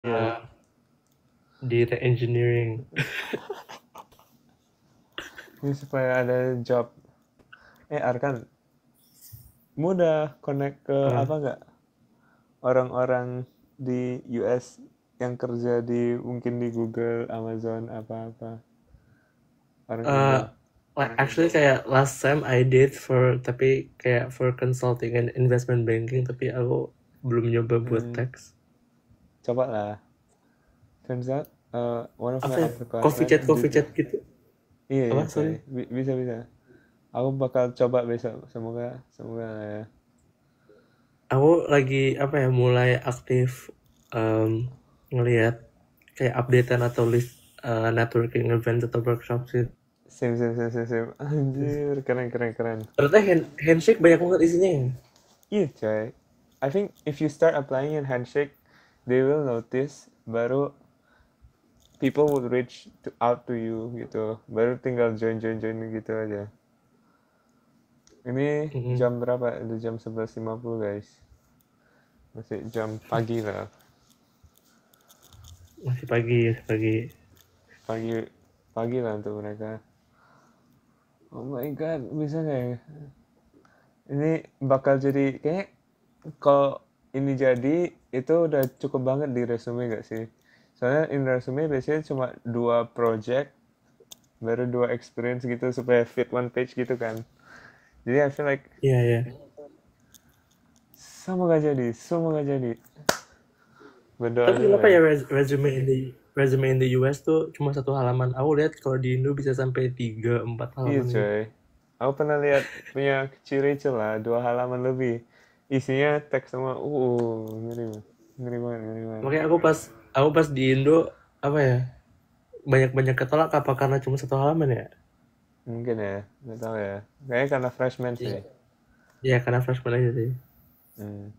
Iya. data engineering. Ini supaya ada job. Arkan, mudah connect ke apa Apa? nggak orang-orang di US yang kerja di mungkin di Google, Amazon, apa-apa orang Uh, Indo. actually kayak last time I did tapi kayak for consulting and investment banking, tapi aku belum nyoba buat Hmm, tax. coba lah. Turns out one of Apa my ya? upper Coffee classmates chat did coffee chat that. gitu. Iya, iya Apa, coy. sorry? Bisa bisa. Aku bakal coba besok. Semoga semoga lah ya. Aku lagi apa ya, mulai aktif ngelihat kayak updatean atau list networking event atau workshop sih. Sim sim sim sim sim. Anjir, keren keren keren. Ternyata handshake banyak banget isinya ya. Iya coy. I think if you start applying in handshake, they will notice. Baru people would reach out to you gitu. Baru tinggal join join join gitu aja. Ini Mm-mm. jam berapa? Udah jam 11.50 guys. Masih jam pagi lah. Masih pagi, masih pagi. Pagi pagi lah untuk mereka. Oh my god, bisa nggak ya? Ini bakal jadi kayak kalau ini jadi itu udah cukup banget di resume gak sih? Soalnya in resume biasanya cuma 2 project baru 2 experience gitu supaya fit 1 page gitu kan. Jadi I feel like Iya, iya. semua gak jadi. Berdoa Tapi dulu kenapa ya. ya resume in the US tuh cuma satu halaman? Aku lihat kalau di Indo bisa sampai 3 4 Iya halaman gitu. coy. Aku pernah lihat punya kecil Rachel lah 2 halaman lebih. Isinya teks semua. Ngeri banget. Ngeri banget, ngeri banget. Makanya aku pas di Indo apa ya, banyak ketolak apa karena cuma satu halaman ya? Mungkin ya, nggak tahu ya. Kayaknya karena freshman Iya. sih. Iya, karena freshman aja sih. Hmm.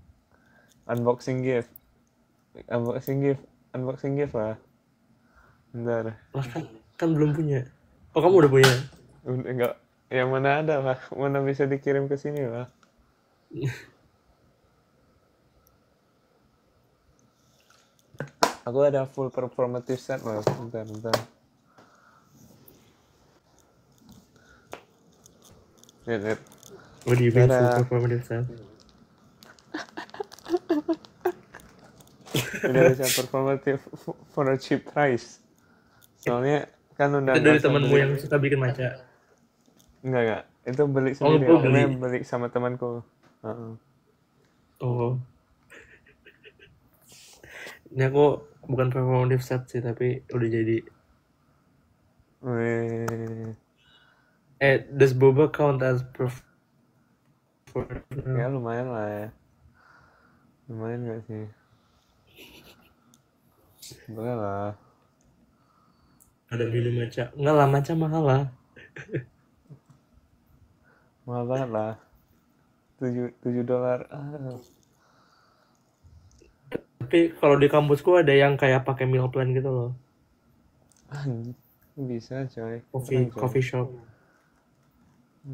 Unboxing gift. Unboxing gift. Unboxing gift lah. Bentar. Lah kan belum punya. Oh, kamu udah punya? Enggak. Yang mana ada lah. Mana bisa dikirim ke sini lah. Aku ada full performative set loh. Bentar, bentar. Lihat, lihat. What do you mean full Dadah. performative set? Udah bisa performative for a cheap price. Soalnya kan udah Itu nggak dari usah temanmu beli. yang suka bikin maca. Enggak, enggak. Itu beli Oh, sendiri. gue Namanya beli. beli sama temanku. Heeh. Oh, ini aku bukan performative set sih, tapi udah jadi. Wih. Does boba count as Ya performative? lumayan lah ya. Lumayan gak sih? Boleh lah. Ada minum maca? Enggak lah, maca mahal lah. Mahal banget lah. 7 $7. Tapi kalau di kampusku ada yang kayak pakai meal plan gitu loh. Bisa coy. Keren Coffee coy. coffee shop,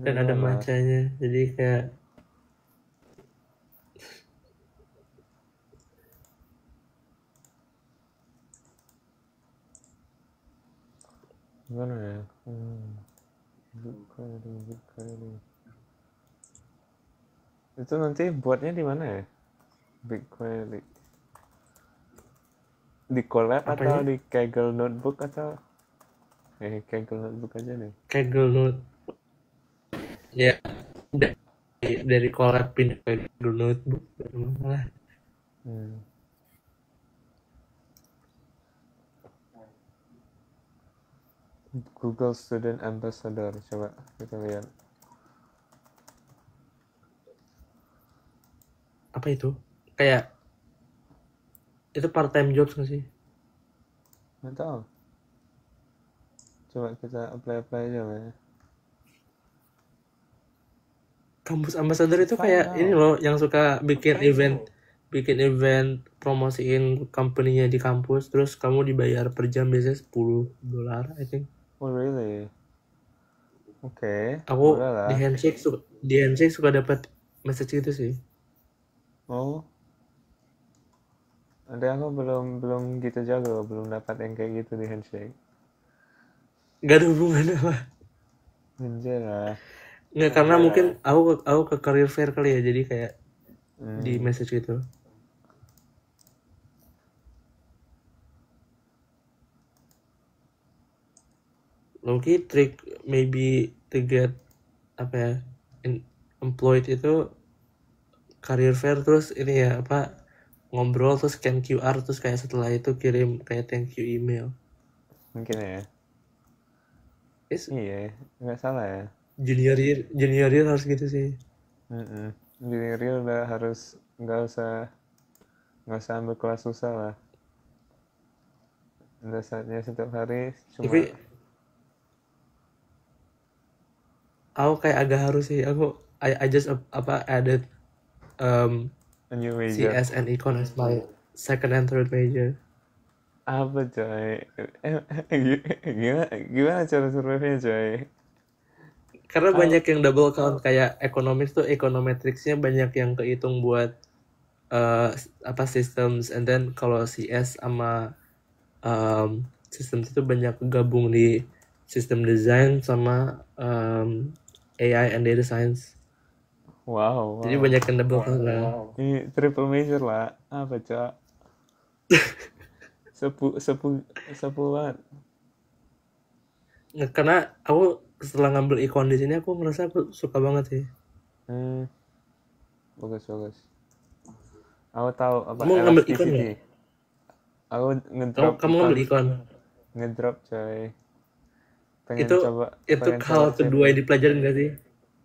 dan ada Lumayan lah. macanya. Jadi kayak Gimana ya? Good quality, good quality. Itu nanti buatnya di mana ya? Big quality. Di collab atau apanya? di Kaggle Notebook atau Kaggle Notebook aja deh. Kaggle Note. Ya, dari collab pindah ke Google Notebook. Malah. Hmm. Google Student Ambassador. Coba kita lihat. Apa itu? Kayak itu part time jobs nggak sih? Nggak tahu. Coba kita apply aja lah ya. Kampus ambassador itu Find kayak ini out. loh, yang suka bikin event promosiin company-nya di kampus, terus kamu dibayar per jam biasanya $10, I think. Oh really? Oke, Aku boleh di lah. handshake suka dapat message gitu sih. Oh, Ada aku belum gitu jago, belum dapat yang kayak gitu di handshake. Gak ada hubungannya apa. Anjir lah. Nggak, karena mungkin aku ke career fair kali ya, jadi kayak di Hmm. message itu. Mungkin trick maybe to get apa ya, employed itu career fair, terus ini ya apa, ngobrol terus scan QR, terus kayak setelah itu kirim kayak thank you email. Mungkin ya. Is Iya, nggak salah ya. junior year harus gitu sih. Jadi real udah harus nggak usah ambil kelas susah lah. Udah saatnya setiap hari cuma Tapi aku kayak agak harus sih, I just added um, a new major. CS and Econ as my second and third major. Apa coy? Gimana cara surveinya coy? Karena banyak yang double count, kayak economics tuh econometricsnya banyak yang kehitung buat apa systems, and then kalau CS sama systems itu banyak gabung di system design sama AI and data science. Wow. Jadi banyak yang double count lah. Ini triple major lah. Apa cok? Sepu banget. Nggak, karena aku setelah ngambil econ di sini aku ngerasa aku suka banget sih. Bagus. Aku tahu apa Kamu ngambil econ elasticity. nggak? Aku ngedrop Kamu ngambil econ. Ngedrop coy. Pengen Itu coba hal kedua yang dipelajarin gak sih?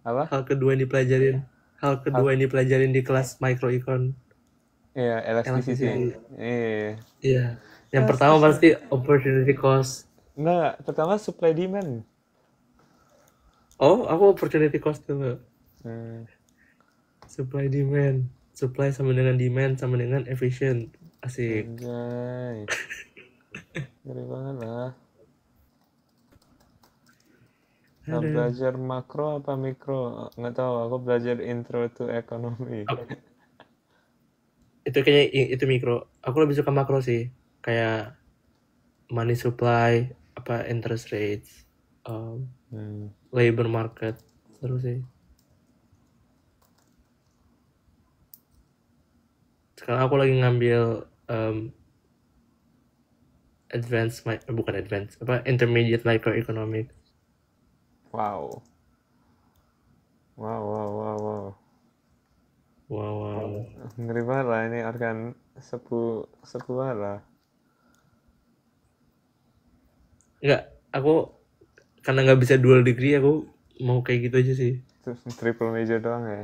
apa? Hal kedua yang dipelajarin di kelas microecon. Iya, elasticity. Iya. Iya. Yang pertama pasti opportunity cost. Enggak, pertama supply demand. Oh, aku opportunity cost dulu. Hmm. Supply demand. Supply sama dengan demand sama dengan efficient. Asik. Anjay. Ngeri banget lah. Nah, belajar makro apa mikro? Nggak tahu, aku belajar intro to economy. Itu kayaknya itu mikro. Aku lebih suka makro sih. Kayak money supply, apa interest rates, labor market, seru sih. Sekarang aku lagi ngambil intermediate microeconomics. Wow. Ngeri banget lah ini akan sepu banget lah. Enggak, aku karena nggak bisa dual degree, aku mau kayak gitu aja sih. Triple major doang ya?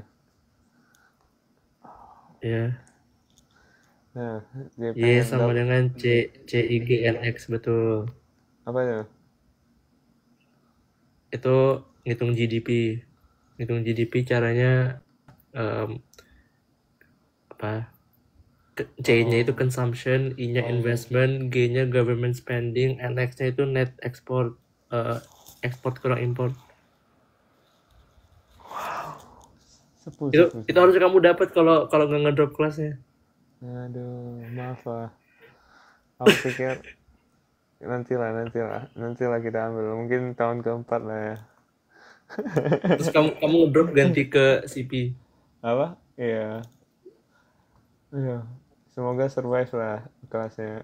Iya. Nah, Iya, sama dengan CIGNX, betul. Apa itu? Itu ngitung GDP. Ngitung GDP caranya C-nya itu consumption, I-nya investment, G-nya government spending, NX-nya itu net export, ekspor kurang import. Sepu. Itu harus kamu dapat kalau nggak ngedrop kelasnya. Aduh, maaf lah. Aku pikir nanti lah kita ambil. Mungkin tahun keempat lah ya. Terus kamu ngedrop ganti ke CP. Apa? Iya. Semoga survive lah kelasnya.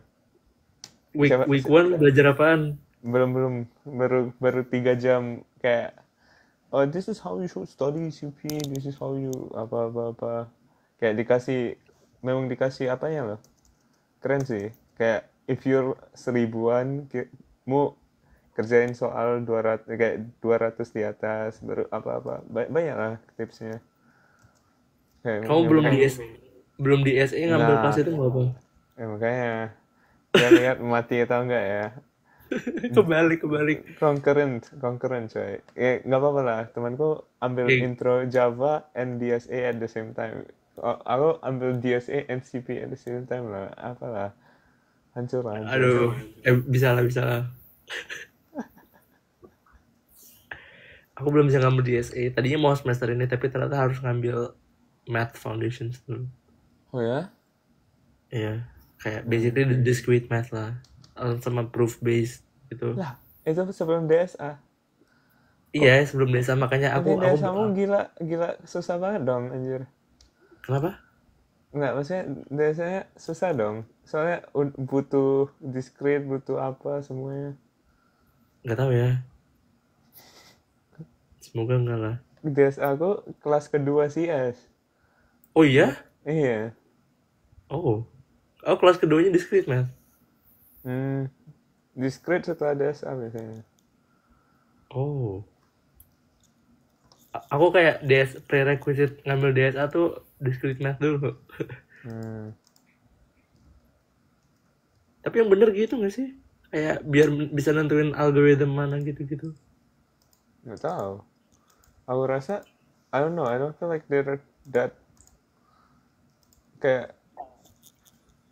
Week 1 belajar apaan? Belum. Baru 3 jam kayak, oh, this is how you should study CP, this is how you apa. Kayak memang dikasih apanya loh. Keren sih. Kayak if you're 1000-an, mau kerjain soal 200 kayak 200 di atas, baru apa. Banyak lah tipsnya. Kayak, kamu belum di SE ngambil kelas itu nggak apa? Ya makanya kita lihat mati atau enggak ya. kebalik Concurrent coy. Nggak apa-apa lah, temanku ambil intro Java and DSA at the same time. Aku ambil DSA and CP at the same time lah. Apalah, hancur. Aduh, bisa lah. Aku belum bisa ngambil DSA. Tadinya mau semester ini, tapi ternyata harus ngambil Math Foundations dulu. Oh ya? Iya, kayak basically the discrete math lah. Sama proof based gitu. Lah, itu sebelum DSA. Iya, sebelum desa makanya Ini aku DSA-mu gila susah banget dong, anjir. kenapa? Enggak, maksudnya DSA-nya susah dong. Soalnya butuh discrete, butuh apa semuanya. Nggak tahu ya. Semoga enggak lah. DSA aku kelas kedua CS. Oh iya? Iya. Oh. Oh, kelas keduanya discrete math. Discrete setelah DSA biasanya. Oh. Aku kayak prerequisite ngambil DSA tuh discrete math dulu. Tapi yang bener gitu gak sih? Kayak biar bisa nentuin algoritma mana gitu-gitu. Nggak tahu. Aku rasa, I don't know, I don't feel like they're that kayak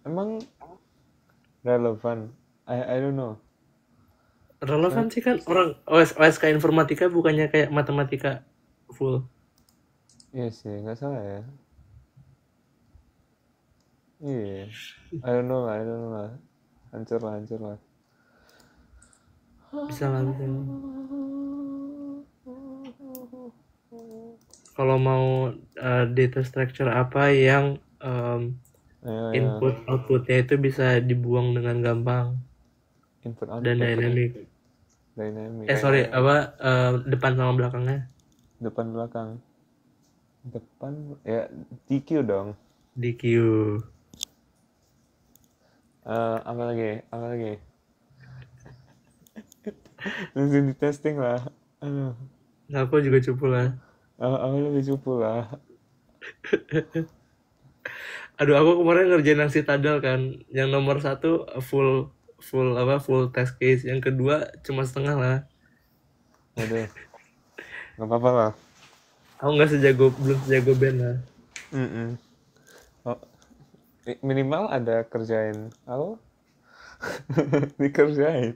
emang relevan. I don't know. Relevan sih kan orang OSK informatika bukannya kayak matematika full. Iya sih, nggak salah ya. Iya, I don't know lah. Hancur lah. Bisa lah, bisa. Kalau mau data structure apa yang input outputnya itu bisa dibuang dengan gampang Input output dan dynamic. Sorry, apa depan sama belakangnya? Depan belakang. Depan ya DQ dong. DQ. Apa lagi? Langsung di testing lah. Nah, aku juga cupu lah. Aku lebih cupu lah. Aduh, aku kemarin ngerjain yang Citadel kan. Yang nomor 1 full test case. Yang kedua cuma setengah lah. Aduh, nggak apa-apa lah. Aku belum sejago Ben lah. Oh, minimal ada kerjain. Aku dikerjain.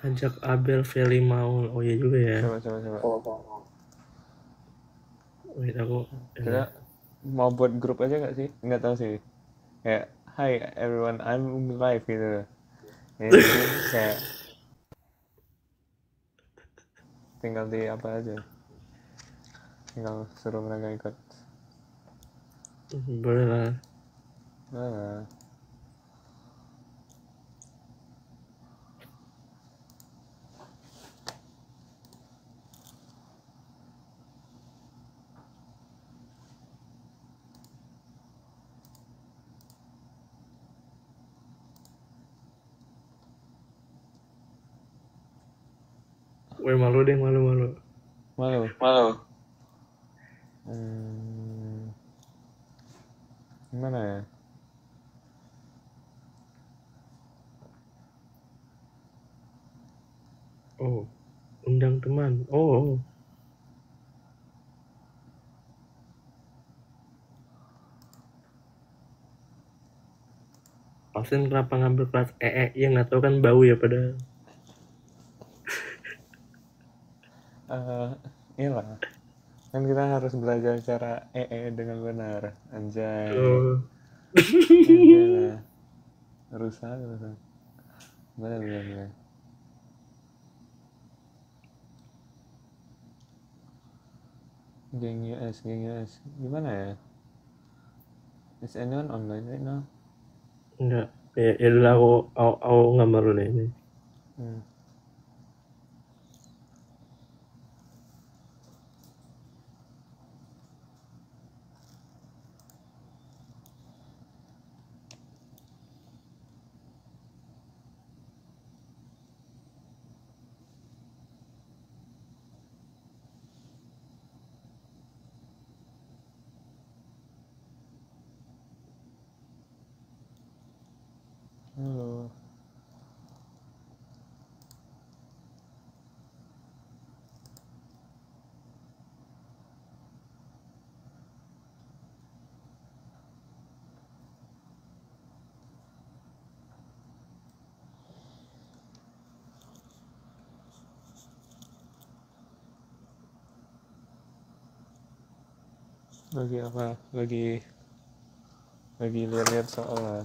Ajak Abel Feli Maul. Oh iya juga ya. Coba. Wait, aku Kita mau buat grup aja nggak sih? Nggak tahu sih. Kayak, hi everyone, I'm live gitu. Ini kayak tinggal di apa aja. Tinggal suruh mereka ikut. boleh lah. Woi, malu deh, malu. Gimana ya? Oh, undang teman. Oh. Pasin kenapa ngambil kelas EE? Ya nggak tahu kan bau ya padahal. Iyalah. Kan kita harus belajar cara EE dengan benar. Anjay. Anjay lah. Rusak. Benar. Geng US. Gimana ya? Is anyone online right now? Enggak. Ya dulu aku ngambar dulu deh ini. Lagi apa? Lagi lihat-lihat soal lah.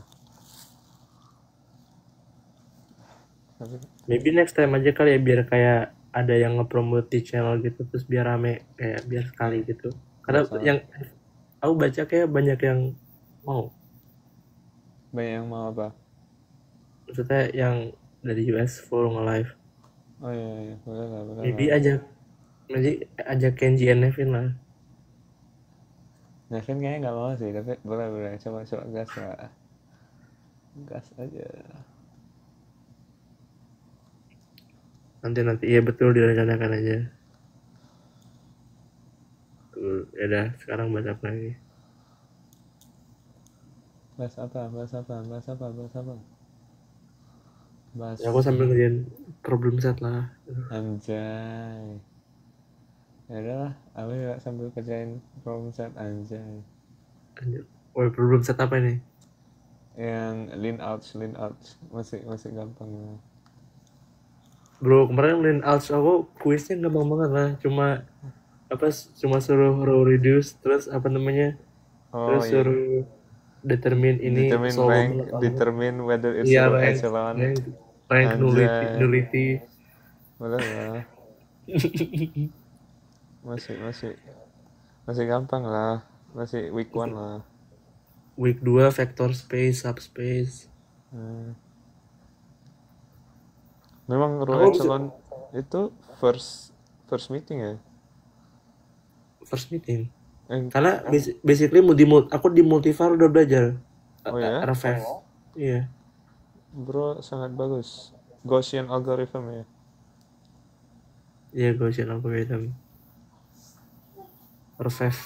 Tapi Maybe next time aja kali ya, biar kayak ada yang nge-promote di channel gitu, terus biar rame, kayak biar sekali gitu. nggak Karena salah. yang aku baca kayak banyak yang mau, Banyak yang mau apa? maksudnya yang dari US full nge-live. Oh iya, iya. Boleh lah, boleh Maybe lah. ajak Kenji and Nevin lah. Nevin kayaknya nggak mau sih, tapi boleh. Coba gas lah. Gas aja. Nanti iya betul, direncanakan aja. Tuh, ya udah, sekarang bahas apa lagi? Bahas apa? Bahas Ya, aku sambil ngerjain problem set lah. anjay. Ya udahlah, aku juga sambil kerjain problem set anjay. Anjir. Oh, problem set apa ini? Yang lean out masih gampang lah. Bro, kemarin main Alts aku kuisnya gampang banget lah. Cuma suruh row reduce, terus apa namanya? Oh Terus iya, suruh determine ini determine rank, solvable atau enggak. determine whether it's Iya, row rank, echelon. rank, rank nullity, Anjay, nullity. boleh lah. Masih masih masih gampang lah, masih week one lah. Week 2 vector space, subspace. Hmm. Memang row Aku bisa echelon itu first meeting ya. first meeting. Eh, Karena basically aku di multivar udah belajar oh ya, RFF. Iya, bro sangat bagus. Gaussian algorithm ya. iya Gaussian algorithm. RFF.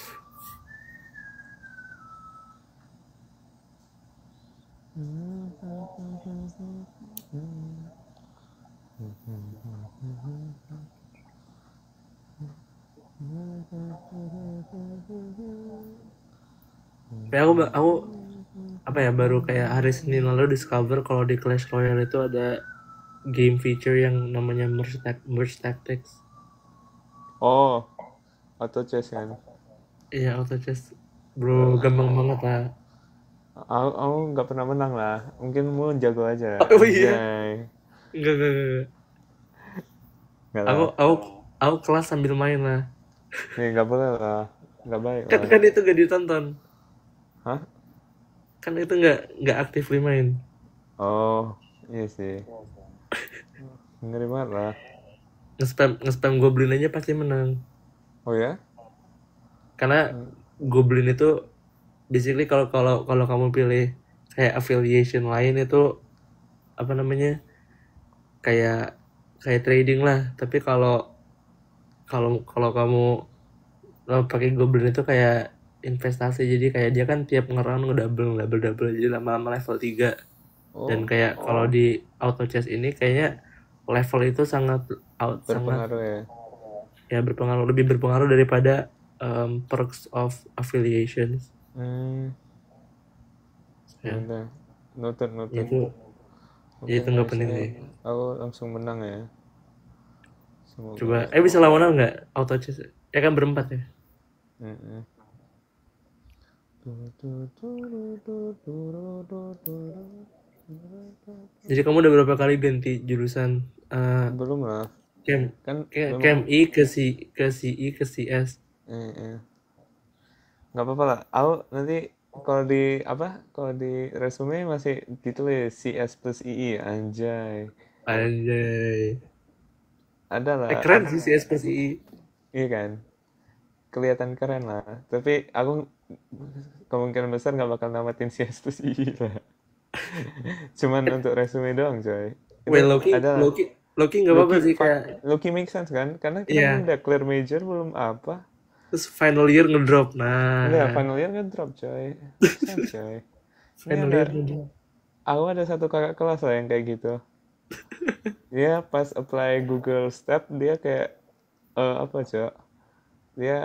Tapi aku apa ya, baru kayak hari Senin lalu discover kalau di Clash Royale itu ada game feature yang namanya merge tactics. Oh, auto chess kan. Iya, auto chess. Bro, gampang banget lah. Aku nggak pernah menang lah. Mungkin mu jago aja. Oh iya. Anjay. Enggak. Nggak Aku lah. aku aku kelas sambil main lah. Nih nggak boleh lah. Nggak baik Kan lah. kan itu gak ditonton. Hah? Kan itu nggak aktif main. Oh, iya sih. Ngeri banget lah. Nge-spam goblin aja pasti menang. Oh ya? Karena goblin itu basically kalau kalau kalau kamu pilih kayak affiliation lain itu apa namanya? Kayak kayak trading lah, tapi kalau kalau kalau kamu pakai goblin itu kayak investasi, jadi kayak dia kan tiap ngerang double jadi lama-lama level 3. Dan Oh, kayak kalau di auto chess ini kayaknya level itu sangat berpengaruh ya. ya lebih berpengaruh daripada perks of affiliations. Hmm, Ya, udah. Noted. itu Oke, itu nggak penting nextnya sih. aku langsung menang ya. Semoga Coba aja. bisa lawanan nggak auto chess? Ya kan berempat ya. Mm-mm. Jadi kamu udah berapa kali ganti jurusan Belum lah. Chem Kan Chem memang I ke CI ke CS. eh. Nggak apa-apa lah. Aku nanti kalau di resume masih ditulis CS plus II anjay. Anjay. Ada lah. Keren sih CS plus II. Iya kan. Kelihatan keren lah. Tapi aku kemungkinan besar nggak bakal namatin CS plus II lah. Cuman untuk resume doang coy. Itu Well, adalah Loki nggak apa-apa sih kayak. Loki make sense kan? Karena kita belum Iya. declare major belum apa. Terus final year ngedrop. Enggak, Nah, final year kan drop coy. Make sense coy. Ini final year ngedrop. aku ada satu kakak kelas lah yang kayak gitu. Dia pas apply Google Step dia kayak apa coy? Dia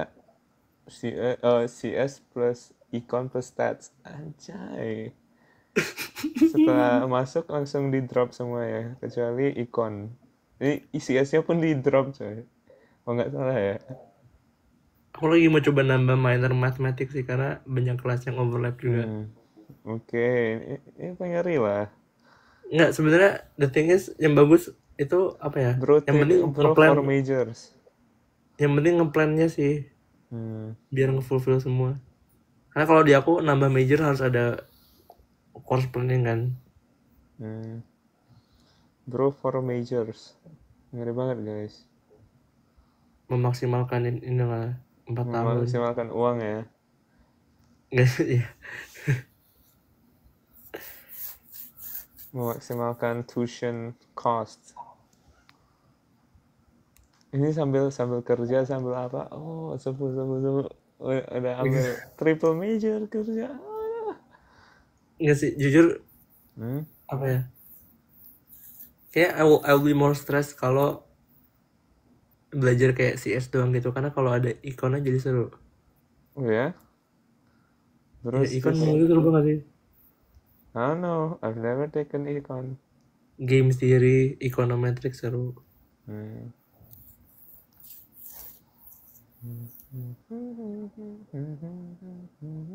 CS plus econ plus stats anjay. Setelah masuk langsung di drop semua ya kecuali econ. Ini CS-nya pun di drop coy. Oh nggak salah ya. Aku lagi mau coba nambah minor mathematics sih karena banyak kelas yang overlap juga. Oke, ini pengen lah. Nggak, sebenarnya the thing is yang bagus itu apa ya? Bro, Yang penting bro ngeplan, for majors. yang penting ngeplannya sih Hmm, biar nge-fulfill semua. Karena kalau di aku nambah major harus ada course planning kan. hmm. Bro for majors. Ngeri banget guys. Memaksimalkan inilah 4 tahun. Memaksimalkan uang ya. Nggak sih, ya. Memaksimalkan tuition cost. Ini sambil kerja sambil apa? Oh, sebut. Udah ambil triple major kerja. Nggak sih, jujur Hmm? apa ya? Kayak I'll be more stress kalau belajar kayak CS doang gitu karena kalau ada ikonnya jadi seru. Oh ya? Ya Terus ikon menurut seru banget sih. I don't know. I've never taken econ. Game theory, econometrics seru. Hmm.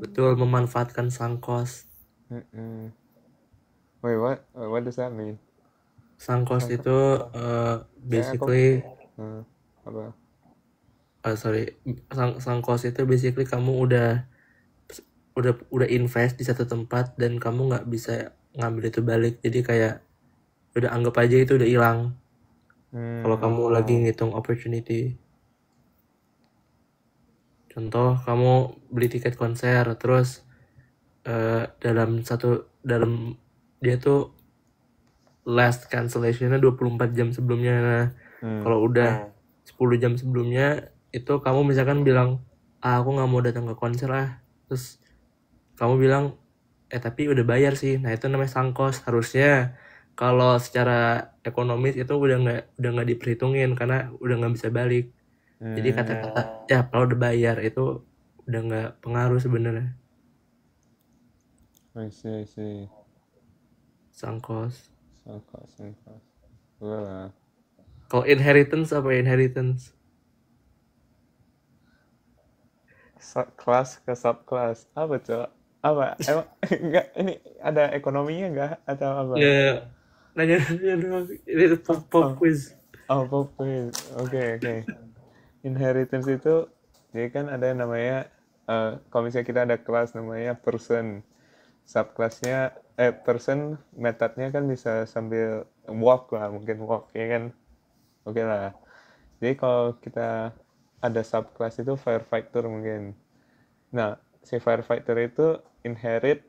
Betul, memanfaatkan sang kos. Wait, what? What does that mean? Sang kos Sangka. itu Kayak aku. basically Apa? sorry, sang kos itu basically kamu udah invest di satu tempat dan kamu nggak bisa ngambil itu balik. Jadi kayak udah anggap aja itu udah hilang kalau kamu lagi ngitung opportunity. Contoh kamu beli tiket konser terus dalam dia tuh last cancellationnya 24 jam sebelumnya. Nah, kalau udah 10 jam sebelumnya itu kamu misalkan bilang aku nggak mau datang ke konser lah, terus kamu bilang tapi udah bayar sih. Nah itu namanya sangkos. Harusnya kalau secara ekonomis itu udah nggak diperhitungin karena udah nggak bisa balik. Jadi kata-kata ya kalau udah bayar itu udah nggak pengaruh sebenarnya I see. sangkos. Sangka. Udah lah. Kalau inheritance apa ya, inheritance? Kelas ke subkelas. Apa, Cok? Apa? Emang enggak ini ada ekonominya enggak atau apa? Ya, nanya doang. Ini pop quiz. Oh, pop quiz. Oke. Inheritance itu jadi kan ada yang namanya kalau misalnya kita ada kelas namanya person. Subkelasnya person metodenya kan bisa sambil walk lah, mungkin walk ya kan. Oke lah. Jadi kalau kita ada subkelas itu firefighter mungkin. Nah, si firefighter itu inherit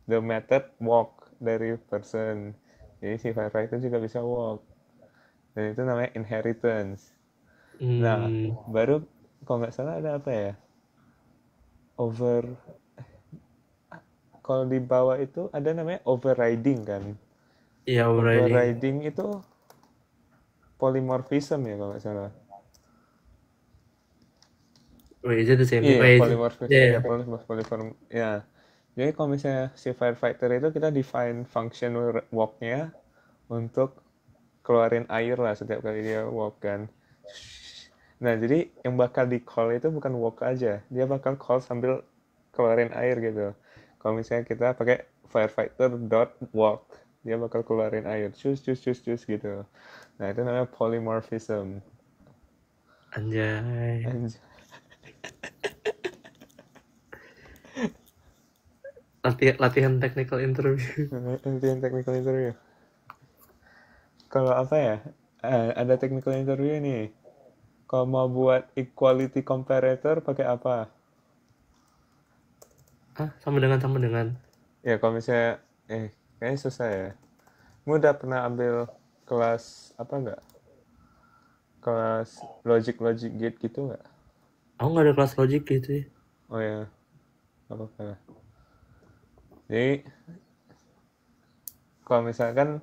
the method walk dari person. Jadi si firefighter juga bisa walk. Dan itu namanya inheritance. Nah, baru kalau nggak salah ada apa ya? Kalau di bawah itu ada namanya overriding kan. Iya, Overriding itu polymorphism ya kalau nggak salah. Wait, is it the same thing? Iya, polymorphism. ya polymorphism. Ya. Jadi kalau misalnya si firefighter itu kita define function walk-nya untuk keluarin air lah setiap kali dia walk kan. Nah, jadi yang bakal di call itu bukan walk aja. Dia bakal call sambil keluarin air gitu. Kalau misalnya kita pakai firefighter dot walk, dia bakal keluarin air. Cus gitu. Nah, itu namanya polymorphism. Anjay. Latihan technical interview. Latihan technical interview. Kalau apa ya? Ada technical interview nih. Kalau mau buat equality comparator pakai apa? Sama dengan. Ya kalau misalnya, kayaknya susah ya. Kamu udah pernah ambil kelas apa enggak? Kelas logic gate gitu enggak? Aku nggak ada kelas logic gitu ya. Oh ya, apa-apa. Jadi, kalau misalkan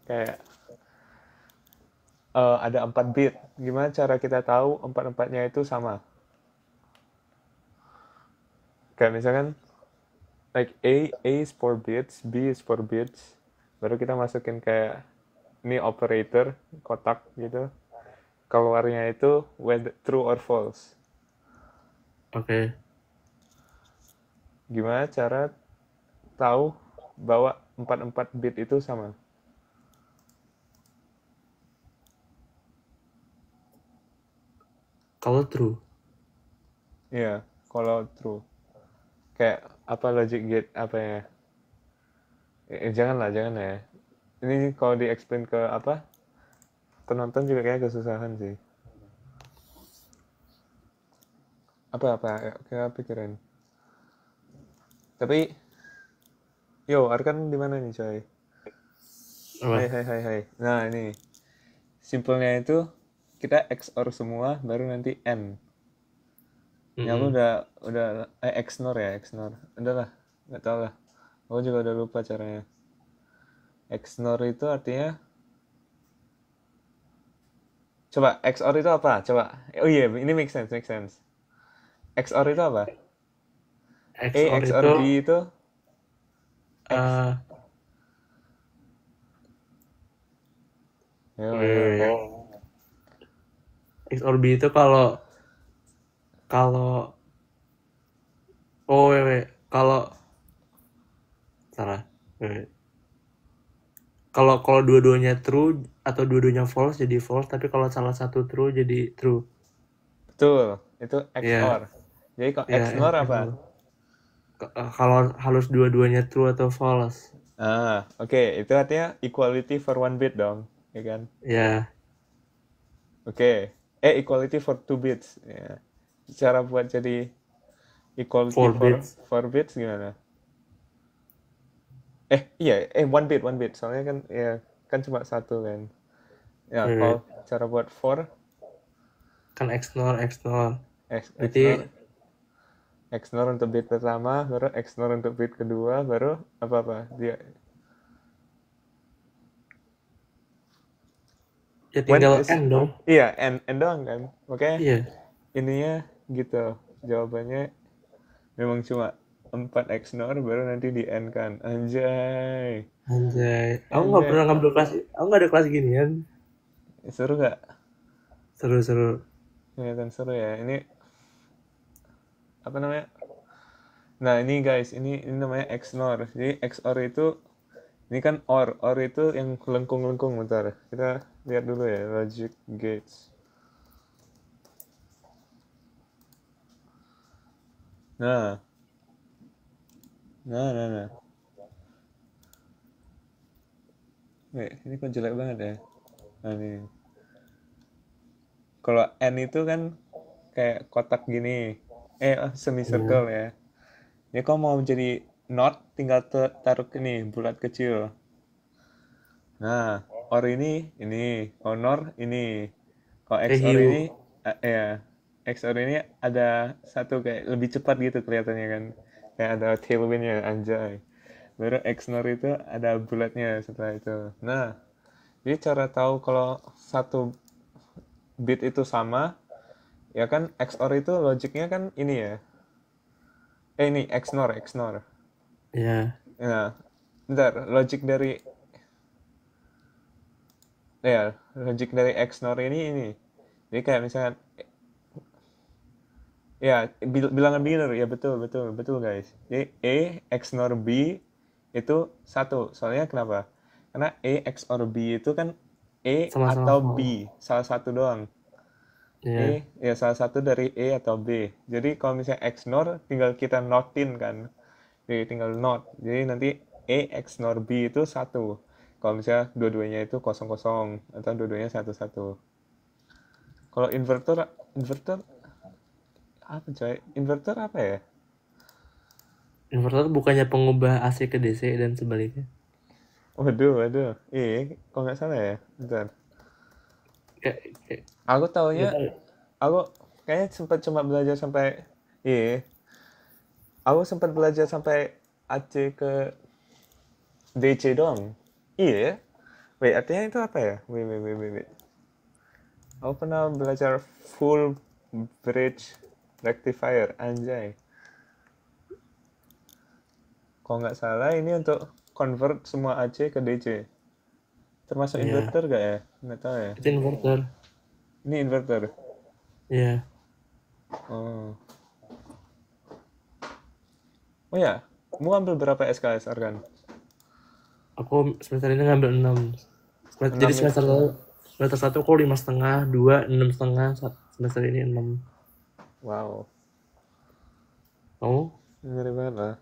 kayak ada 4 bit, gimana cara kita tahu 4-4-nya itu sama? Kayak misalkan, like A is 4 bits, B is 4 bits, baru kita masukin kayak ini operator, kotak gitu, keluarnya itu whether true or false. Oke. Gimana cara tahu bahwa 44 bit itu sama? Kalau true. Iya, kalau true. Kayak apa logic gate apa ya? Jangan ya. Ini kalau di-explain ke apa? Penonton juga kayak kesusahan sih. Apa kayak pikiran. Tapi, yo, Arkan di mana nih, coy? Apa? Hai. Nah, ini simpelnya itu kita XOR semua baru nanti N. Ini aku Mm-mm. udah XNOR ya, XNOR. Udah lah, nggak tahu lah. Aku juga udah lupa caranya. XNOR itu artinya coba XOR itu apa? Coba. Oh iya, ini make sense. XOR itu apa? A XOR XOR itu B itu X. eh Yo. XOR B itu kalau kalau oh kalau salah. Wait. Kalau dua-duanya true atau dua-duanya false jadi false, tapi kalau salah satu true jadi true. Betul, itu XOR. Ya, Jadi kalau ya, XNOR apa? XOR. Kalau harus dua-duanya true atau false. Oke. Itu artinya equality for one bit dong, ya kan? Ya, Oke. Equality for two bits. Ya. Cara buat jadi equality 4 for bits. four bits gimana? Iya, one bit. Soalnya kan ya kan cuma satu kan. Ya, Wait. kalau cara buat four Kan XNOR. XNOR Berarti XNOR untuk bit pertama, baru XNOR untuk bit kedua, baru apa dia ya when tinggal is N dong. iya n doang kan. Makanya Iya, ininya gitu. Jawabannya memang cuma 4 XNOR baru nanti di N kan. Anjay. anjay. Aku nggak Anjay. pernah ngambil kelas, aku nggak ada kelas ginian. Seru gak? Seru-seru. Kelihatan seru ya. Ini apa namanya? Nah ini guys, ini namanya XNOR. Jadi XOR itu ini kan OR itu yang lengkung-lengkung. Bentar, kita lihat dulu ya logic gates. Nah, nah. Ini kok jelek banget ya. Nah nih, kalau N itu kan kayak kotak gini, Iya. semicircle ya. Ini kok mau jadi not, tinggal taruh ini bulat kecil. Nah, OR ini, honor ini. Kalau XOR Hiu. ini, ya, XOR ini ada satu kayak lebih cepat gitu kelihatannya kan. Kayak ada tailwindnya, anjay. Baru XNOR itu ada bulatnya setelah itu. Nah, jadi cara tahu kalau satu bit itu sama, ya kan XOR itu logiknya kan ini ya. Ini XNOR. Ya, Nah, bentar, logik dari XNOR ini. Jadi kayak misalnya ya bilangan biner ya betul guys. Jadi A XNOR B itu satu. Soalnya kenapa? Karena A XOR B itu kan A sama-sama atau false. B salah satu doang. Iya. Ya salah satu dari A atau B. Jadi kalau misalnya XNOR tinggal kita notin kan. Jadi tinggal not. Jadi nanti A XNOR B itu satu. Kalau misalnya dua-duanya itu kosong kosong atau dua-duanya satu satu. Kalau inverter apa coy? Inverter apa ya? Inverter bukannya pengubah AC ke DC dan sebaliknya. Waduh. Kok nggak salah ya? Bentar. Kayak, kayak Aku nggak taunya, tahu. aku kayaknya sempat cuma belajar sampai, iya, aku sempat belajar sampai AC ke DC doang. Iya. Wait, artinya itu apa ya? Wait. Aku pernah belajar full bridge rectifier, anjay. Kalau nggak salah ini untuk convert semua AC ke DC. Termasuk Iya, inverter gak ya? Nggak tahu ya. itu inverter. Ini inverter. Iya. Oh. Oh ya, mau ambil berapa SKSR kan? Aku semester ini ngambil 6. Jadi 6 itu. semester 1 aku 5,5, 2 6,5, semester ini 6. Wow, Kamu ngeri banget lah.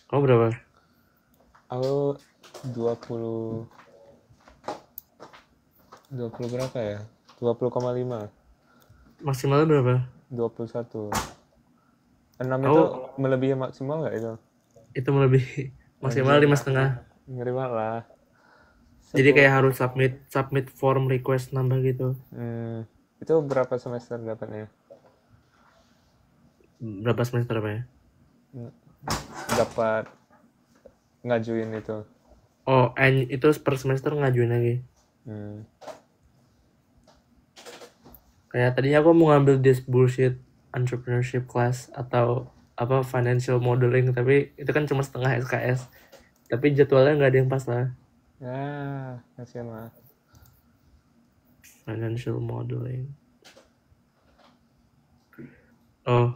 kamu berapa? Aku 20 berapa ya? 20,5. Maksimalnya berapa? 21. 6 itu Aku melebihi maksimal nggak itu? itu melebihi. Maksimal Anjir, 5,5. ngeri banget lah. Jadi 10. kayak harus submit form request nambah gitu. Itu berapa semester dapatnya? Berapa semester apa ya? Dapat ngajuin itu. Oh, itu per semester ngajuin lagi. Hmm. Kayak tadinya aku mau ngambil this bullshit entrepreneurship class atau apa financial modeling, tapi itu kan cuma setengah SKS. Tapi jadwalnya nggak ada yang pas lah. Ya, kasihan lah. Financial modeling. Oh,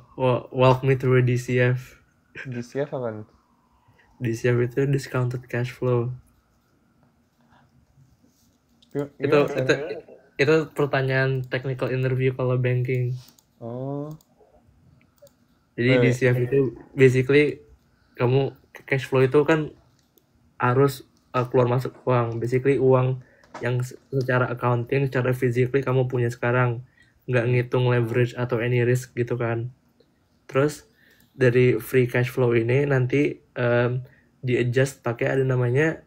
walk me through DCF. DCF apa? DCF itu discounted cash flow. Itu Gimana caranya? itu pertanyaan technical interview kalau banking. Oh, Jadi wait. DCF itu basically kamu cash flow itu kan harus keluar masuk uang. Basically uang yang secara accounting, secara physically kamu punya sekarang, nggak ngitung leverage atau any risk gitu kan. Terus dari free cash flow ini nanti di adjust pakai ada namanya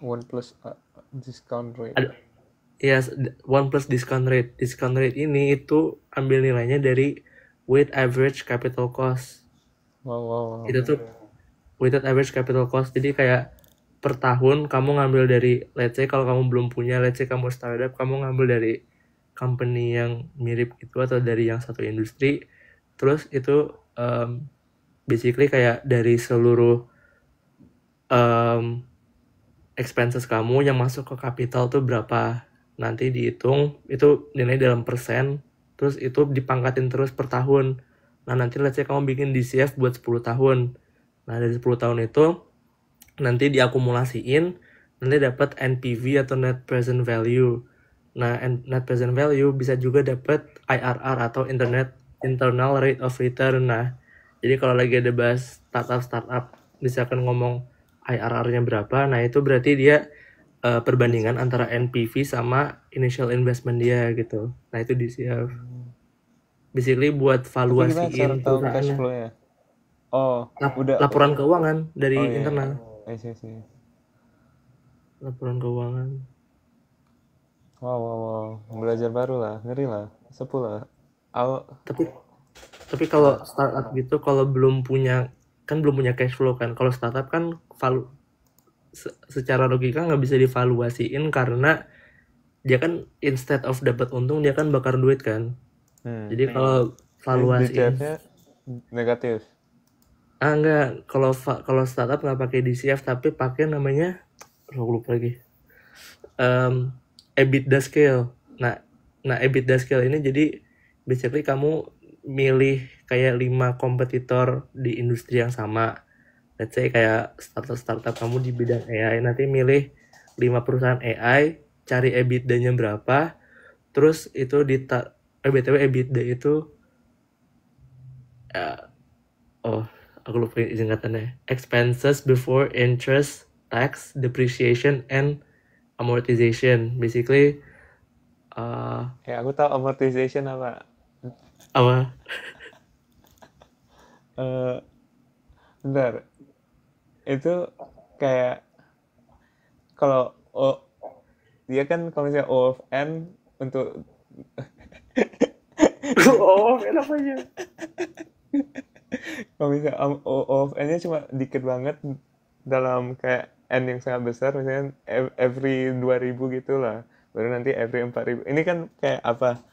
One plus discount rate. ya 1 plus discount rate. Discount rate ini itu ambil nilainya dari weighted average capital cost. Wow. Itu tuh weighted average capital cost. Jadi kayak per tahun kamu ngambil dari, let's say kalau kamu belum punya, let's say kamu startup, kamu ngambil dari company yang mirip itu atau dari yang satu industri. Terus itu basically kayak dari seluruh expenses kamu yang masuk ke capital tuh berapa. Nanti dihitung, itu nilai dalam persen, terus itu dipangkatin terus per tahun. Nah nanti let's say kamu bikin DCF buat 10 tahun. Nah dari 10 tahun itu nanti diakumulasiin, nanti dapat NPV atau net present value. Nah net present value bisa juga dapat IRR atau internal rate of return. Nah jadi kalau lagi ada bahas startup misalkan ngomong IRR-nya berapa, nah itu berarti dia perbandingan antara NPV sama initial investment dia gitu. Nah itu DCF. Basically buat Tapi gimana cara valuasiin tahu cash perusahaannya. flow-nya? Oh, udah. Laporan keuangan dari Oh iya. internal. Sih. Laporan keuangan. Wow. Belajar baru lah, ngeri lah. 10 lah. Tapi kalau startup gitu, kalau belum punya cash flow kan. Kalau startup kan secara logika nggak bisa divaluasiin karena dia kan instead of dapat untung dia kan bakar duit kan. Jadi kalau valuasiin DCF-nya negatif. enggak, kalau startup nggak pakai DCF tapi pakai namanya, aku lupa lagi, EBITDA scale. Nah EBITDA scale ini jadi basically kamu milih kayak 5 kompetitor di industri yang sama. Let's say kayak startup kamu di bidang AI, nanti milih 5 perusahaan AI, cari EBITDA-nya berapa, terus itu BTW EBITDA itu aku lupa singkatannya. Expenses before interest, tax, depreciation, and amortization. Basically Ya, aku tahu amortization apa. apa? Bentar. Itu kayak kalau dia kan kalau misalnya O of N untuk Kenapanya? kalau misalnya O of N-nya cuma dikit banget dalam kayak N yang sangat besar, misalnya every 2000 gitu lah, baru nanti every 4000. Ini kan kayak apa,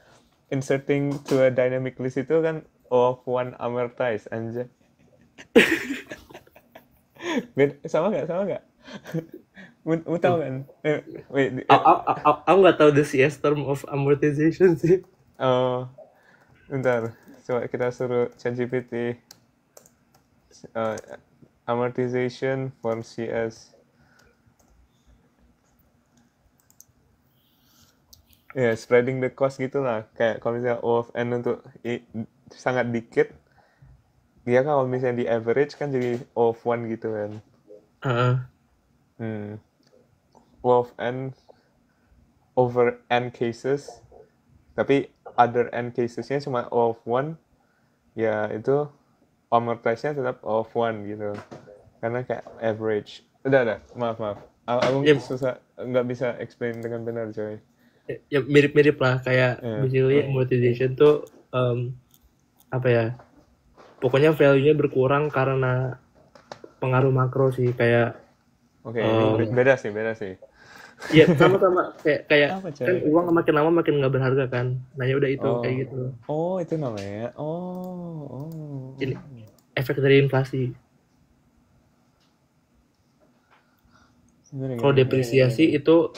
inserting to a dynamic list itu kan O of 1 amortize anjay. Sama nggak? Mau tahu kan? Wait, Aku nggak tahu the CS term of amortization sih. oh, bentar. coba kita suruh ChatGPT uh, amortization for CS. Ya, spreading the cost gitulah. Kayak kalau misalnya O of N untuk sangat dikit, dia kan kalau misalnya di average kan jadi O of 1 gitu kan. Heeh. O of N over N cases, tapi other N casesnya cuma O of 1, ya itu amortize-nya tetap O of 1 gitu. Karena kayak average. Udah, maaf. Aku Ya, susah, nggak bisa explain dengan benar, coy. ya mirip-mirip lah kayak Ya. basically amortization tuh apa ya? Pokoknya value-nya berkurang karena pengaruh makro sih kayak Oke, ini beda sih. ya sama-sama kayak Apa, kan coy? uang makin lama makin nggak berharga kan. Nah ya udah itu kayak gitu. Oh, itu namanya. Oh. Ini efek dari inflasi. Kalau depresiasi itu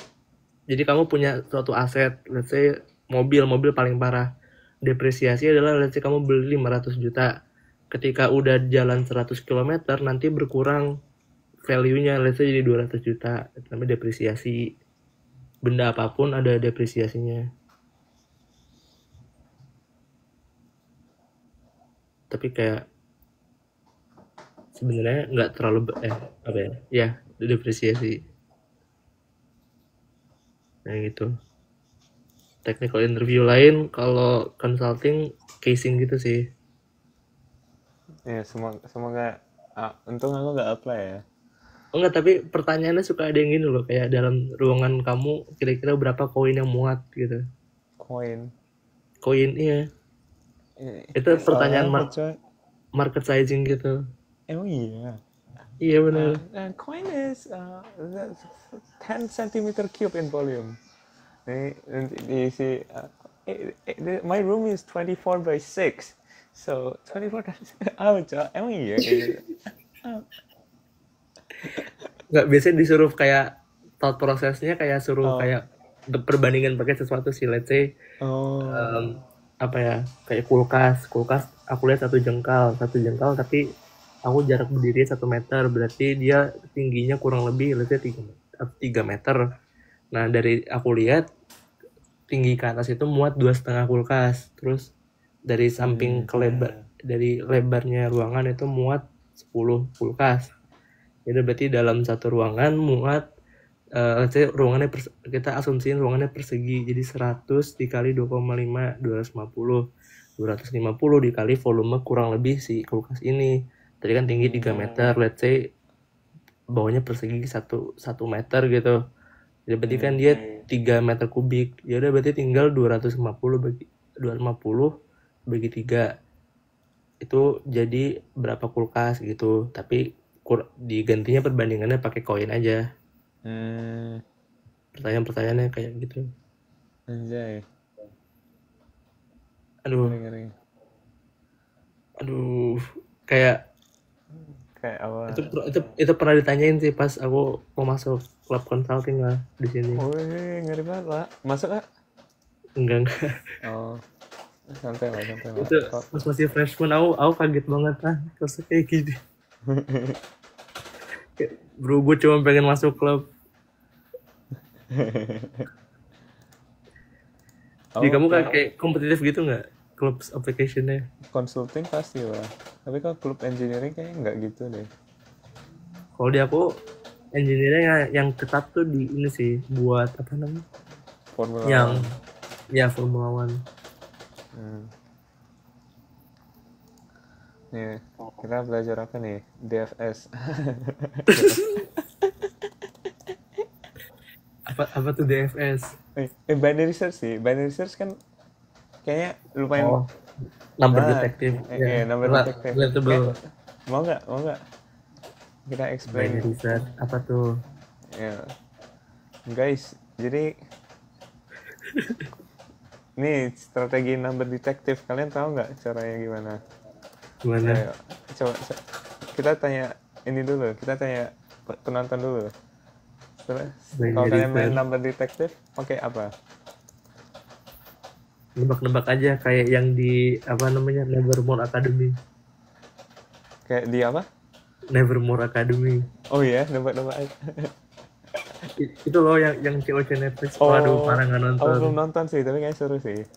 jadi kamu punya suatu aset, let's say mobil paling parah. Depresiasi adalah let's say kamu beli 500 juta. Ketika udah jalan 100 km nanti berkurang value-nya, let's say jadi 200 juta. Itu namanya depresiasi. Benda apapun ada depresiasinya. Tapi kayak sebenarnya nggak terlalu apa ya? Ya, depresiasi. Nah gitu. Technical interview lain kalau consulting casing gitu sih. Ya, semoga untung aku nggak apply ya. Oh enggak, tapi pertanyaannya suka ada yang gini loh, kayak dalam ruangan kamu kira-kira berapa koin yang muat gitu. Koin. Koin iya. Itu pertanyaan market sizing gitu. Emang iya. Iya benar. Coin is 10 centimeter cube in volume. Diisi, my room is 24 by 6. So 24 times. Emang iya. Nggak, biasanya disuruh kayak thought prosesnya kayak suruh kayak perbandingan pakai sesuatu sih, let's say apa ya, kayak kulkas aku lihat satu jengkal tapi aku jarak berdiri 1 meter, berarti dia tingginya kurang lebih let's say 3 meter. Nah dari aku lihat tinggi ke atas itu muat 2,5 kulkas, terus dari samping ke lebar, dari lebarnya ruangan itu muat 10 kulkas. Jadi berarti dalam satu ruangan muat let's say ruangannya kita asumsiin ruangannya persegi, jadi 100 dikali 2,5 250 dikali volume kurang lebih si kulkas ini. Tadi kan tinggi 3 meter, let's say bawahnya persegi 1 meter gitu. Jadi berarti kan dia 3 meter kubik. Ya udah berarti tinggal 250 bagi 3. Itu jadi berapa kulkas gitu. Tapi digantinya perbandingannya pakai koin aja. Pertanyaan-pertanyaannya kayak gitu. Anjay. Aduh, kayak apa? Itu pernah ditanyain sih pas aku mau masuk klub consulting lah di sini. Wih, ngeri banget lah. Masuk kak? Enggak. Oh, santai lah. Itu pas masih freshman aku kaget banget lah terus kayak gini. Bro, gue cuma pengen masuk klub. Di kamu kayak kompetitif gitu nggak klub application-nya? Consulting pasti lah. Tapi kalau klub engineering kayaknya nggak gitu deh. Kalau di aku engineering yang ketat tuh di ini sih, buat apa namanya? Formula yang One. Ya Formula One. Nih, kita belajar apa nih? DFS. apa tuh DFS? Binary search sih. Binary search kan kayaknya lumayan. Number detective. Number detective. Mau nggak? Kita explain. Binary search apa tuh? Ya, guys. Jadi nih strategi number detective. Kalian tahu nggak caranya gimana? Gimana? Coba kita tanya ini dulu. Kita tanya penonton dulu. Terus kalau kalian main number detective pakai apa? Nebak-nebak aja kayak yang di apa namanya Nevermore Academy. Kayak di apa? Nevermore Academy. Oh iya, nebak-nebak aja. Itu loh yang COC Netflix. Waduh, Oh, parah nggak aku nonton. belum nonton sih, tapi kayaknya seru sih.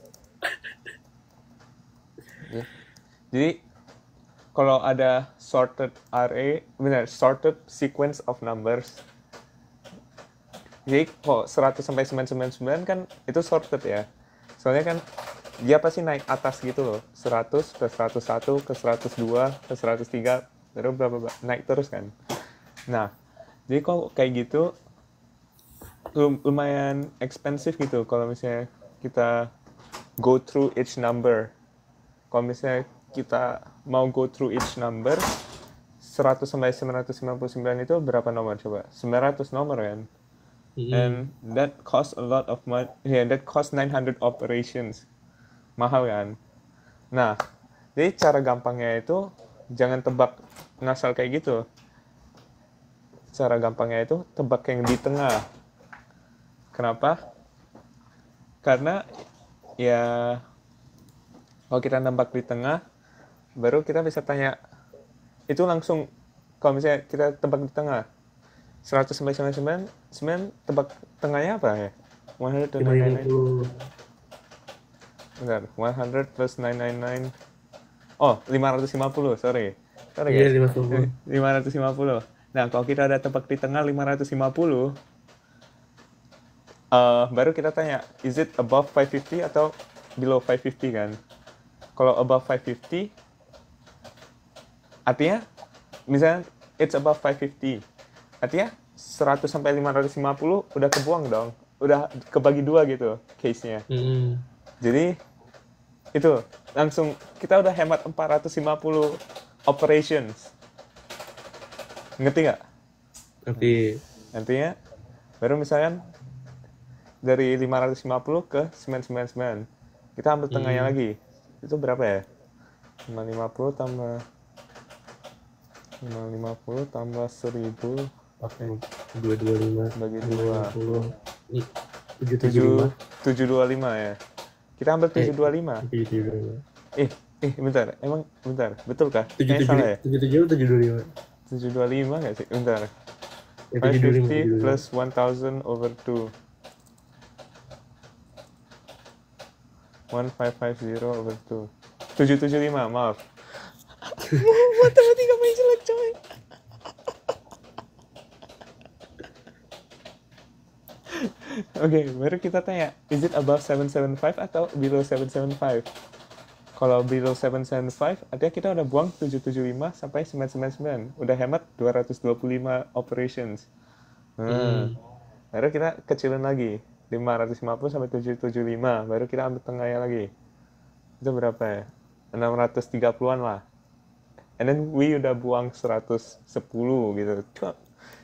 Oke. Jadi kalau ada sorted array, benar, sorted sequence of numbers. Jadi kok 100 sampai 999 kan itu sorted ya. Soalnya kan dia pasti naik atas gitu loh. 100 ke 101 ke 102 ke 103 baru berapa naik terus kan. Nah, jadi kok kayak gitu lumayan expensive gitu kalau misalnya kita go through each number. Kalau misalnya kita mau go through each number 100 sampai 999 itu berapa nomor coba? 900 nomor kan? And that cost a lot of money. Yeah, that cost 900 operations. Mahal kan? Nah, jadi cara gampangnya itu jangan tebak ngasal kayak gitu. Cara gampangnya itu tebak yang di tengah. Kenapa? Karena ya kalau kita nembak di tengah, baru kita bisa tanya itu langsung. Kalau misalnya kita tebak di tengah 100 sampai 99 tebak tengahnya apa ya? 100 dan 999. 550. Bentar, 100 plus 999. Oh, 550, sorry Iya, guys. 550. 550. Nah, kalau kita ada tebak di tengah 550, baru kita tanya, is it above 550 atau below 550 kan? Kalau above 550, artinya misalnya it's above 550. Artinya 100 sampai 550 udah kebuang dong. Udah kebagi dua gitu case-nya. Jadi itu langsung kita udah hemat 450 operations. Ngerti nggak? Ngerti. Nantinya baru misalkan dari 550 ke 999. Kita ambil tengahnya lagi. Itu berapa ya? 550 tambah 1000 Pakai 225 bagi 2. 775. 725 ya. Kita ambil 725. 775. Bentar. Emang bentar. Betulkah? Kayaknya salah ya? 77 725. 725 nggak sih? Bentar. 550 725 plus 1000 over 2. 1550 over 2. 775, maaf. Matematika main jelek coy. Oke, baru kita tanya, is it above 775 atau below 775? Kalau below 775, artinya kita udah buang 775 sampai 999. Udah hemat 225 operations. Baru kita kecilin lagi, 550 sampai 775. Baru kita ambil tengahnya lagi. Itu berapa ya? 630-an lah. And then we udah buang 110 gitu.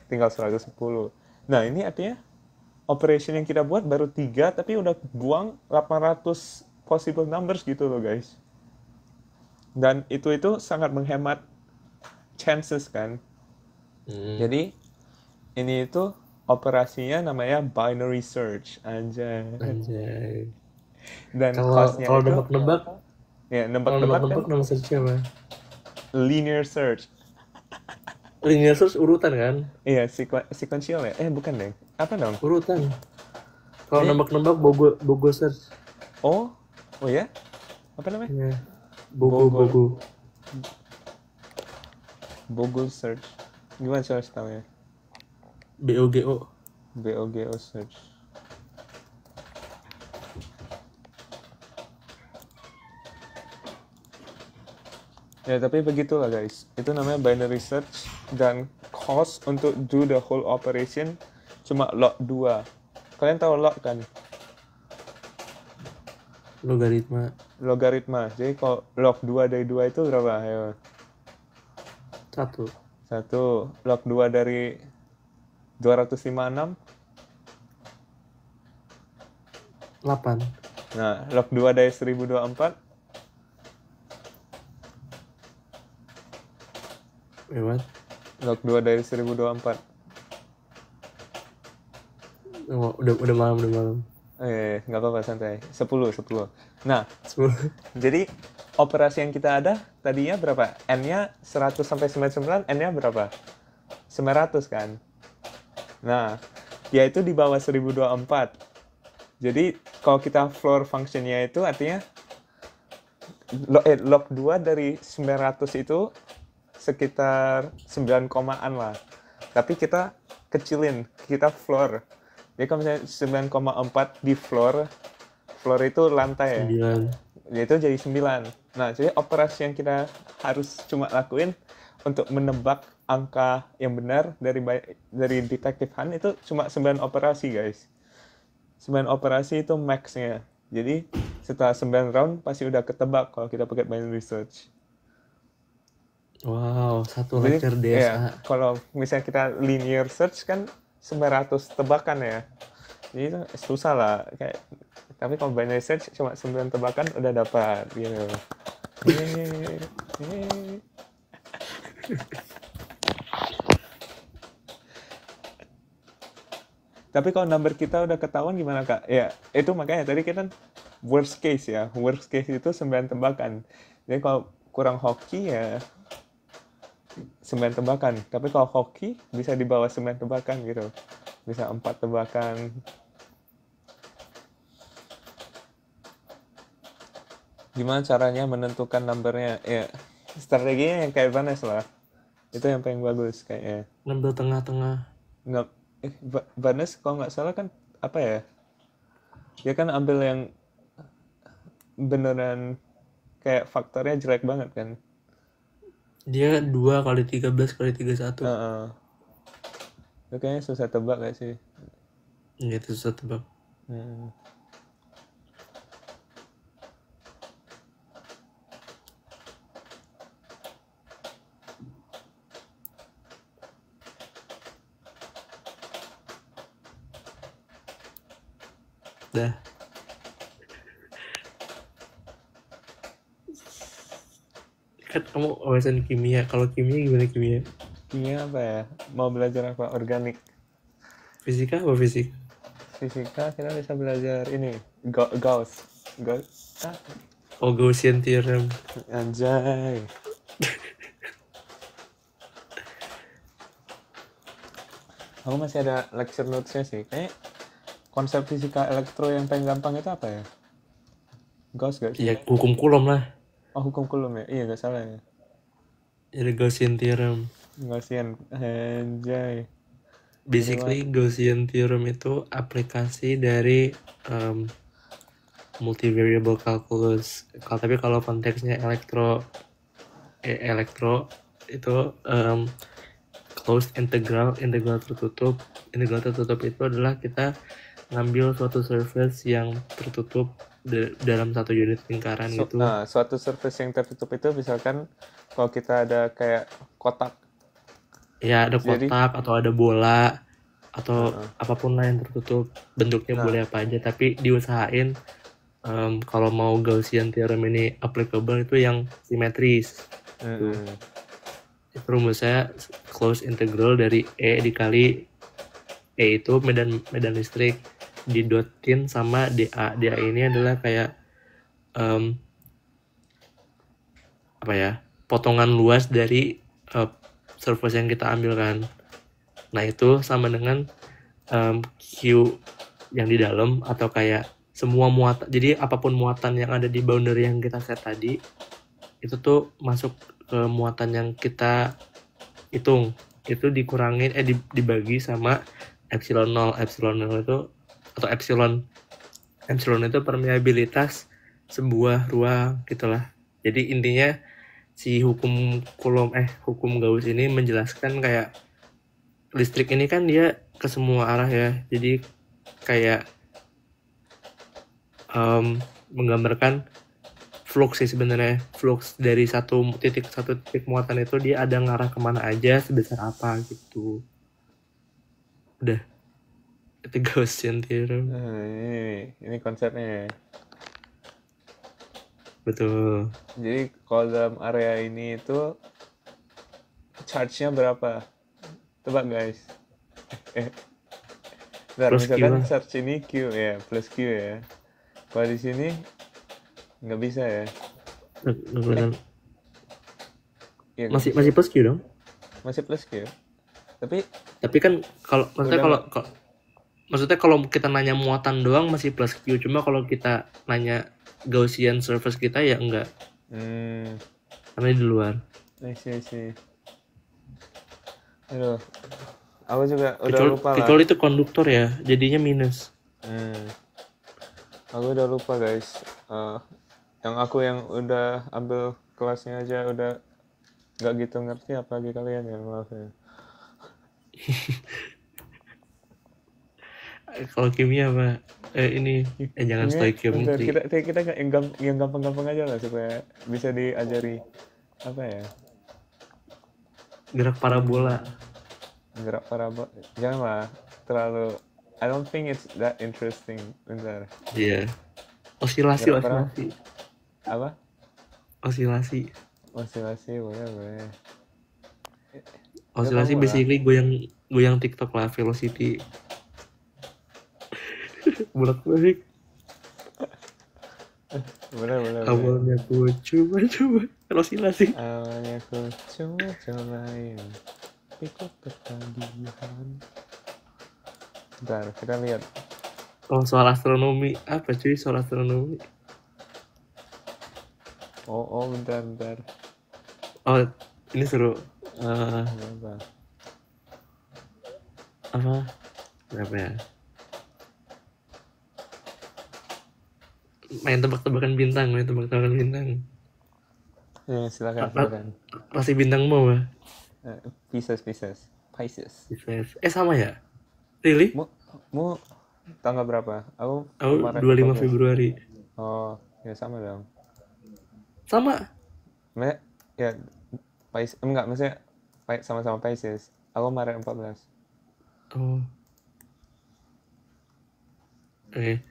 Tinggal 110. Nah, ini artinya operation yang kita buat baru 3, tapi udah buang 800 possible numbers gitu loh guys. Dan itu sangat menghemat chances kan. Jadi ini itu operasinya namanya binary search. Anjay. Dan Kalau nebak-nebak, ya nebak-nebak kan nama search apa? Linear search. Linear search urutan kan? Iya, sequential ya? Bukan deh. Apa dong? Urutan. Kalau nebak-nebak Bogo search. Oh ya? Apa namanya? Ya. Bogo search. Gimana search namanya? BOGO search. Ya, tapi begitulah guys. Itu namanya binary search dan cost untuk do the whole operation cuma log 2. Kalian tahu log kan? Logaritma. Jadi kalau log 2 dari 2 itu berapa? Ayo. 1. Log 2 dari 256? 8. Nah, log 2 dari 1024? Lewat. Log 2 dari 1024? Udah malam. Nggak apa-apa, santai. 10. Nah, 10. jadi operasi yang kita ada tadinya berapa? N-nya 100 sampai 99, N-nya berapa? 900 kan? Nah, dia itu di bawah 1024. Jadi, kalau kita floor functionnya itu artinya log 2 dari 900 itu sekitar 9 komaan lah. Tapi kita kecilin, kita floor. Jadi kalau misalnya 9,4 di floor itu lantai ya. 9. Itu jadi 9. Nah, jadi operasi yang kita harus cuma lakuin untuk menebak angka yang benar dari Detective Hunt itu cuma 9 operasi, guys. 9 operasi itu max-nya. Jadi, setelah 9 round pasti udah ketebak kalau kita pakai binary search. Wow, satu Jadi, lecture ya, DSA. kalau misalnya kita linear search kan 900 tebakan ya. Jadi itu susah lah. Tapi kalau binary search cuma 9 tebakan udah dapat gitu. Tapi kalau number kita udah ketahuan gimana, Kak? Ya, itu makanya tadi kita worst case ya. Worst case itu 9 tebakan. Jadi kalau kurang hoki ya 9 tebakan. Tapi kalau hoki bisa di bawah 9 tebakan gitu. Bisa 4 tebakan. Gimana caranya menentukan numbernya? Ya, strateginya yang kayak Vanessa lah. Itu yang paling bagus kayaknya. Ngambil tengah-tengah. Nggak, Vanessa kalau nggak salah kan apa ya? Dia kan ambil yang beneran kayak faktornya jelek banget kan. Dia 2 kali 13 kali 31. Itu kayaknya susah tebak gak sih? Gitu susah tebak. Dah. Kan kamu wawasan kimia. Kalau kimia gimana kimia? Kimia apa ya? Mau belajar apa? Organik. Fisika apa fisik? Fisika kita bisa belajar ini. Gauss. Ah, Oh, Gaussian theorem. anjay. Aku masih ada lecture notes-nya sih. Kayak konsep fisika elektro yang paling gampang itu apa ya? Gauss gak sih? Ya hukum Coulomb lah. Oh, hukum Coulomb ya? Iya, gak salah ya. Jadi Gaussian theorem. Gaussian. Anjay. Basically Gaussian theorem itu aplikasi dari multivariable calculus. Tapi kalau konteksnya elektro itu closed integral tertutup. Integral tertutup itu adalah kita ngambil suatu surface yang tertutup dalam satu unit lingkaran gitu. Nah, suatu surface yang tertutup itu misalkan kalau kita ada kayak kotak. Ya ada kotak atau ada bola atau apapun lah yang tertutup, bentuknya boleh apa aja, tapi diusahain kalau mau Gaussian theorem ini applicable itu yang simetris. Rumusnya closed integral dari E dikali E itu medan listrik didotin sama dA. dA ini adalah kayak apa ya, potongan luas dari surface yang kita ambil kan. Nah itu sama dengan Q yang di dalam, atau kayak semua muatan. Jadi apapun muatan yang ada di boundary yang kita set tadi itu tuh masuk ke muatan yang kita hitung, itu dikurangin dibagi sama epsilon 0. Epsilon 0 itu, atau epsilon itu permeabilitas sebuah ruang gitulah. Jadi intinya si hukum Gauss ini menjelaskan kayak listrik ini kan dia ke semua arah ya. Jadi kayak menggambarkan flux sih sebenarnya. Flux dari satu titik muatan itu dia ada ngarah kemana aja, sebesar apa gitu. Udah. Itu Gaussian theorem. Ini konsepnya. Betul. Jadi kalau dalam area ini itu charge-nya berapa? Tebak guys. Bentar, Plus misalkan Q. charge ini Q ya, plus Q ya. Kalau di sini Nggak bisa ya? Nggak kelihatan. Iya nggak Masih bisa. plus Q dong. Masih plus Q. Tapi Tapi kan kalau maksudnya udah maksudnya kalau kita nanya muatan doang masih plus Q. Cuma kalau kita nanya Gaussian surface kita ya enggak. Karena di luar. I see. Aduh, aku juga udah lupa lah. Kecuali itu konduktor ya, jadinya minus. Aku udah lupa guys. Yang udah ambil kelasnya aja udah nggak gitu ngerti, apalagi kalian ya, maaf ya. Kalau kimia apa? Jangan stoichiometry. Kita yang gampang-gampang aja lah supaya bisa diajari apa ya? Gerak parabola. Janganlah terlalu. I don't think it's that interesting. Bentar. Iya. Osilasi. Apa? Osilasi boleh. Osilasi basically goyang TikTok lah, velocity. Bolak-balik. Boleh. Awalnya aku coba osilasi. Awalnya aku cobain, tapi kok ketagihan. Bentar, kita lihat. Soal astronomi apa cuy? Soal astronomi. Oh, bentar. Oh, ini seru. Apa ya? Main tebak-tebakan bintang. Ya, silakan. Rasi bintang mau apa? Pisces. Sama ya? Really? Mau tanggal berapa? Aku 25 Februari. Oh, ya sama dong. Sama? Ya, Pisces. Enggak, maksudnya sama-sama Pisces. Aku Maret 14. Oh. Oke.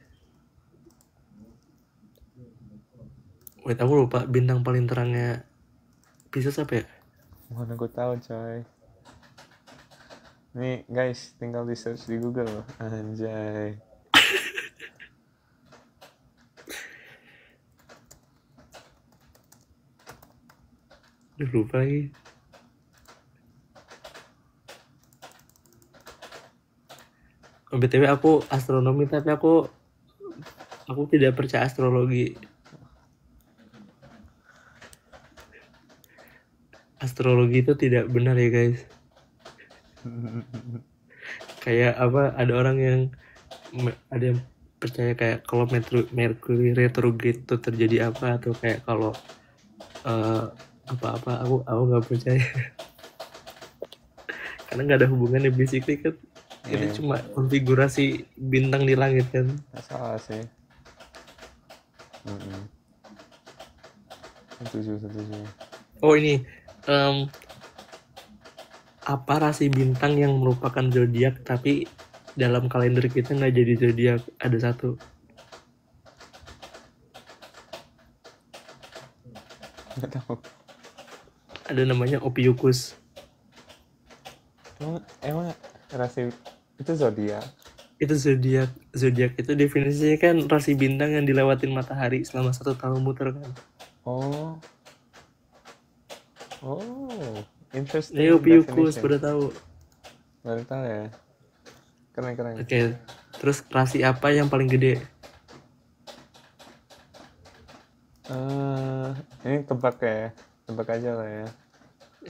Wait, aku lupa bintang paling terangnya Pisces apa ya? Mana gue tahu coy. Nih guys, tinggal di search di Google. Anjay. Lupa lagi. BTW aku astronomi tapi aku tidak percaya astrologi. Astrologi itu tidak benar ya guys. Kayak apa, ada orang yang percaya kayak kalau Mercury retrograde itu terjadi apa, atau kayak kalau apa aku nggak percaya. Karena nggak ada hubungannya, basically kan ini cuma konfigurasi bintang di langit kan. Salah sih. Setuju. Oh ini apa rasi bintang yang merupakan zodiak tapi dalam kalender kita nggak jadi zodiak? Ada satu. Nggak tahu. Ada namanya Ophiuchus. Emang rasi itu zodiak? Itu zodiak itu definisinya kan rasi bintang yang dilewatin matahari selama 1 tahun muter kan. Oh, interesting. Ini Ophiuchus, pada tahu? Baru tahu ya. Keren. Oke, terus rasi apa yang paling gede? Ini tebak aja lah ya.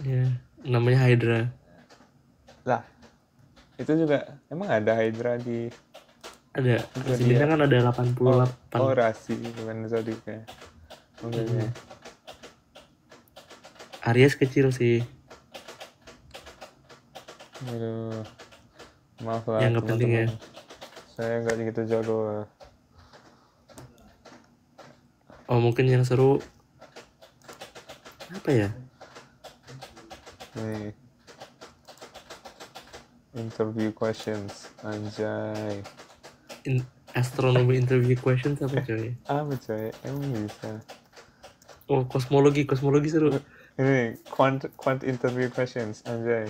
Ya, namanya Hydra. Lah, itu juga emang ada Hydra di. Ada. Rasi bintang kan ada 88. Oh, rasi bukan zodiak ya. Oke. Aries kecil sih. Aduh, maaf lah yang nggak penting ya. Saya nggak gitu jago lah. Oh, mungkin yang seru apa ya? Nih, interview questions, anjay. Astronomy interview questions apa coy? Apa coy? Emang bisa? Oh, kosmologi seru. Ini quant interview questions, anjay.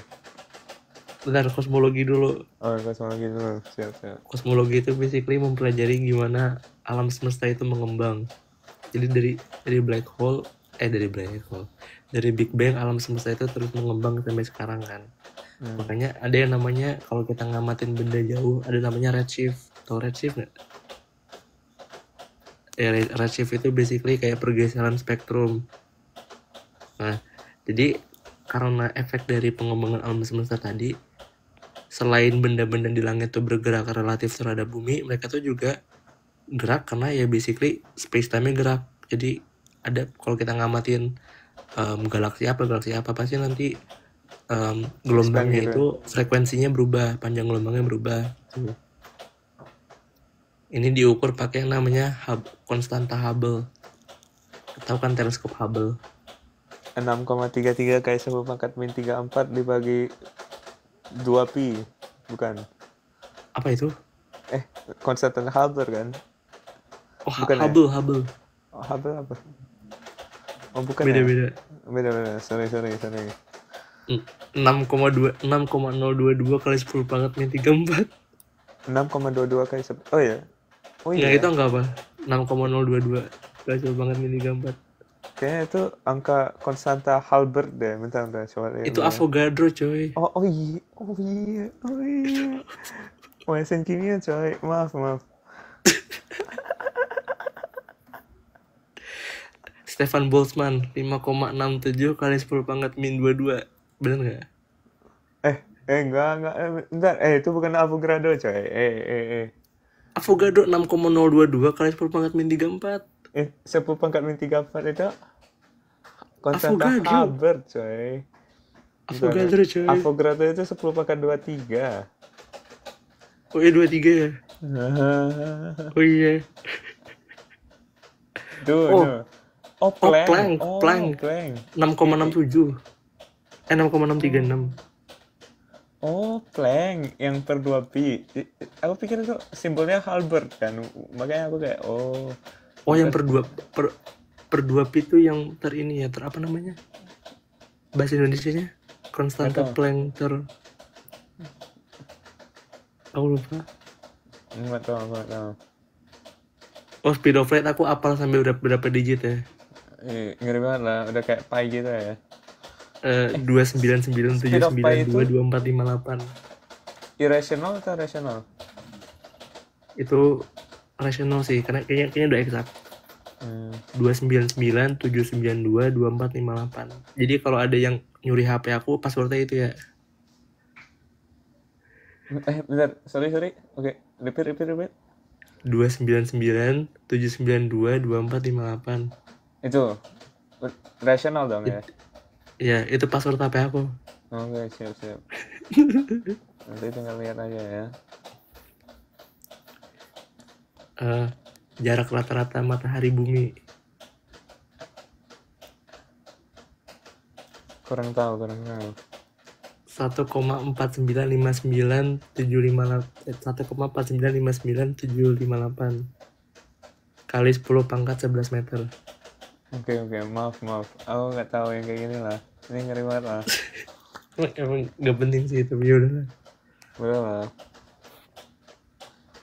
Bentar, kosmologi dulu. Oh, kosmologi dulu, siap. Kosmologi itu basically mempelajari gimana alam semesta itu mengembang. Jadi dari black hole dari Big Bang alam semesta itu terus mengembang sampai sekarang kan. Makanya ada yang namanya kalau kita ngamatin benda jauh ada namanya redshift. Tahu redshift nggak? Ya, redshift itu basically kayak pergeseran spektrum. Nah, jadi karena efek dari pengembangan alam semesta tadi, selain benda-benda di langit itu bergerak relatif terhadap bumi, mereka tuh juga gerak karena ya basically space time-nya gerak. Jadi ada kalau kita ngamatin galaksi apa pasti nanti gelombangnya gitu. itu frekuensinya berubah, panjang gelombangnya berubah. Ini diukur pakai yang namanya konstanta Hubble. Tahu kan teleskop Hubble? 6,33 kali 10⁻³ dibagi 2pi, bukan? Apa itu? Konstanta Hubble kan? Oh, Bukan ya? Hubble. Oh, Hubble apa? Oh, bukan Beda-beda. ya? Beda. Sorry. 6,022 kali 10⁻³ 6,22 kali oh ya? Oh Ya iya. itu angka apa? 6,022 kali 10⁻³. Kayaknya itu angka konstanta Hilbert deh. Bentar, coba lihat. Itu Avogadro coy. Oh iya. Mesin kimia coy. Maaf. Stefan Boltzmann 5,67 kali 10⁻²². Bener nggak? Enggak. Bentar, itu bukan Avogadro coy. Avogadro 6,022 kali 10⁻³ 10⁻³ itu konstanta Avogadro. Hilbert coy. Avogadro coy. Avogadro itu 10⁻23. Oh iya 23 ya. Oh iya. Duh. Planck. 6,67. 6,636. Oh, Planck yang per 2pi. Aku pikir itu simbolnya Hilbert kan. Makanya aku kayak Oh yang per 2pi itu yang ini ya, apa namanya? Bahasa Indonesianya konstanta Planck aku lupa. Enggak tahu. Oh, speed of light aku apal sampai berapa digit ya? Ngeri banget lah, udah kayak pi gitu ya. 29979922458. Irrational atau rasional? Itu rasional sih, karena kayaknya udah eksak. 29979922458. Jadi kalau ada yang nyuri HP aku, passwordnya itu ya. Bentar, sorry. Oke, repeat. 29979922458. Itu rasional dong ya? Ya, itu password HP aku. Oke, siap. Nanti tinggal lihat aja ya. Jarak rata-rata matahari bumi. Kurang tahu. 1,4959 kali 10⁻11 meter. Oke, maaf. Aku nggak tahu yang kayak gini lah. Ini ngeri banget lah. Emang nggak penting sih, tapi udah lah.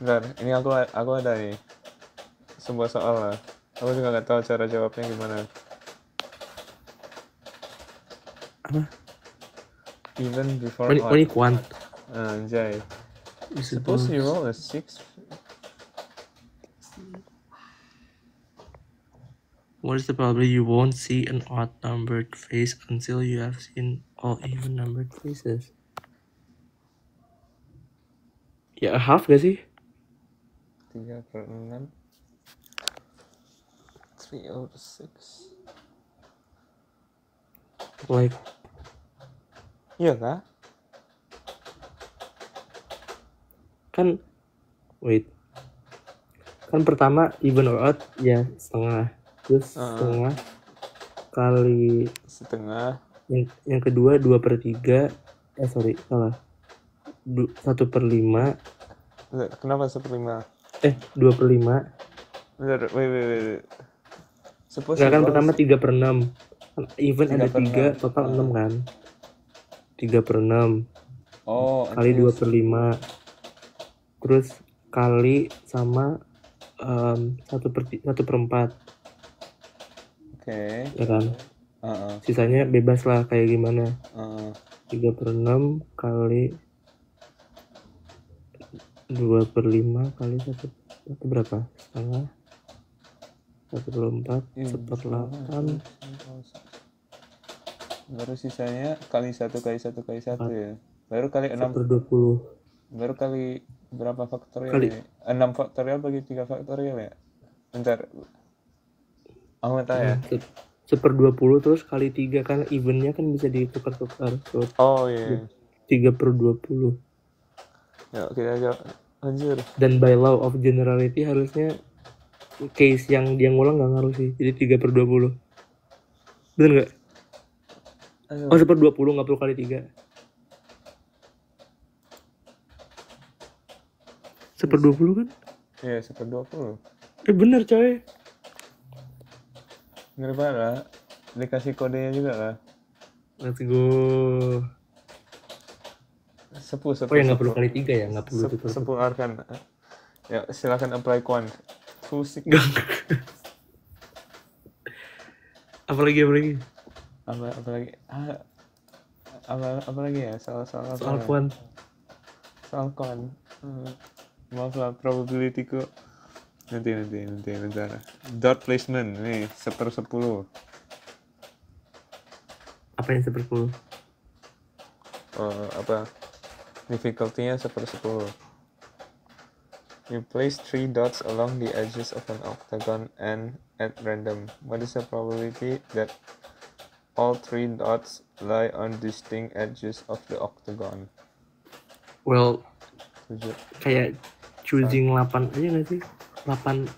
Bentar, ini aku ada nih sebuah soal lah. Aku juga nggak tahu cara jawabnya gimana. Apa? Even before ini kuant. Anjay. Suppose you roll a 6. What is the probability you won't see an odd numbered face until you have seen all even numbered faces? Ya half gak sih? 3/6 3/6. Like Iya kah? Kan pertama even or odd ya setengah, terus setengah kali yang kedua 2/3 salah 1/5. Kenapa 1/5? 2/5. Wait. Nggak kan pertama 3/6. Even ada 3, total 6 kan. 3/6. Kali 2/5. Terus kali sama 1/4. Oke. ya kan? Heeh. Sisanya bebas lah kayak gimana. Heeh. 3/6 kali 2/5 kali 1 berapa? Setengah 1/4 1/8 Baru sisanya kali 1 kali 1 kali 1 ya. Baru kali 6. 1/20 Baru kali berapa faktorial kali ini? 6 faktorial bagi 3 faktorial ya? Bentar. Aku nggak tahu ya. 1/20 terus kali 3 kan eventnya kan bisa ditukar-tukar. So, Oh iya. 3/20. Ya kita aja. Anjir. Dan by law of generality harusnya case yang dia ngulang nggak ngaruh sih. Jadi 3/20. Bener nggak? Ayo. Oh 1/20 nggak perlu kali 3. 1/20 kan? Iya 1/20. Bener coy. Ngeri banget lah. Dikasih kodenya juga lah. Let's go. Sepuh. Oh ya nggak perlu kali 3 ya, nggak perlu tutor. Sepuh arkan. Ya silakan apply quant. Fusik. Apalagi Apalagi apalagi ya soal quant. Soal quant. Maaf lah probability ku nanti bentar. Dot placement nih 1/10. Apa yang 1/10? Apa difficulty-nya 1/10. You place 3 dots along the edges of an octagon and at random. What is the probability that all 3 dots lie on distinct edges of the octagon? Well, 7. kayak choosing 8 aja nggak sih? 8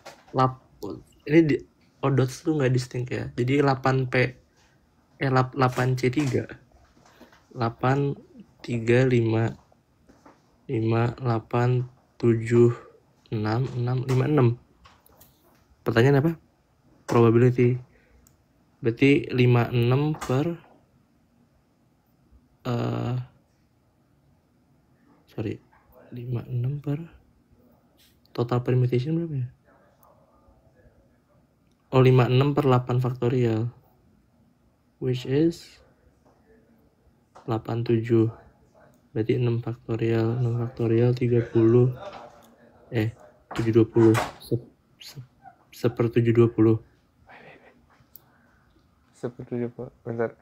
ini dots tuh nggak distinct ya. Jadi 8C3 8 3 5 5 8 7 6 5 6. Pertanyaan apa? Probability. Berarti 56 per sorry 56 per total permutation berapa ya? Oh 56 per 8 faktorial, which is 87. Berarti 6 faktorial 30 720 1/720. Bentar.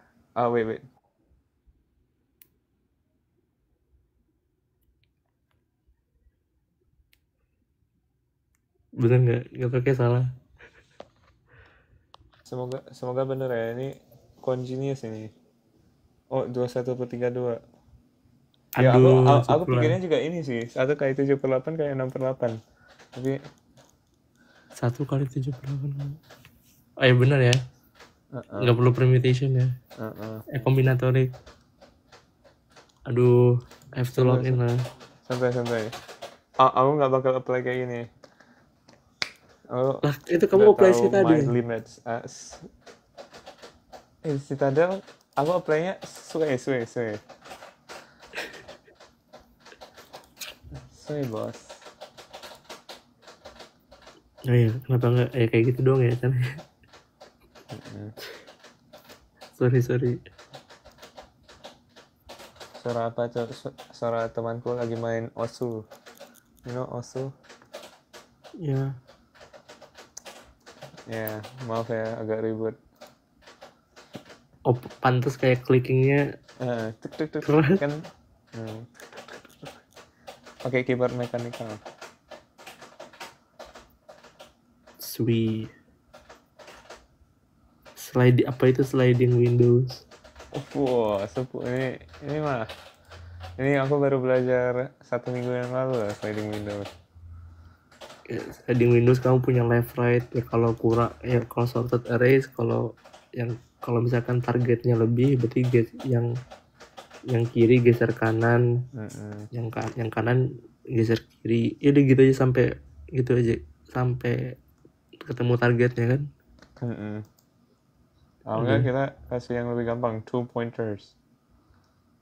Wait. Bener nggak? Nggak pakai salah. Semoga bener ya, ini congenius ini. Oh 21/32. Ya aku pikirnya juga ini sih 1 kali 7/8 kayak 6/8. Tapi 1 kali 7/8. Oh ya bener ya. Nggak perlu permutation ya. Kombinatorik. Aduh, I have to log in lah. Santai. Aku nggak bakal apply kayak gini. Lah itu kamu apply sih tadi. Limits. Citadel aku apply-nya suwe. Suwe bos. Oh iya, kenapa nggak kayak gitu doang ya kan? Sorry. Suara apa tuh? Suara temanku lagi main Osu. You know Osu? Ya. Ya, maaf ya agak ribet. Oh, pantas kayak clickingnya. Tuk kan. Pakai keyboard mekanikal. Sweet. Sliding windows. Wah, sepuh ini mah. Ini aku baru belajar 1 minggu yang lalu lah sliding windows. Sliding windows kamu punya left right ya, kalau kurang ya kalau sorted arrays, kalau misalkan targetnya lebih berarti yang kiri geser kanan, yang kanan geser kiri. Ya udah gitu aja sampai ketemu targetnya kan. Enggak, kita kasih yang lebih gampang, 2 pointers.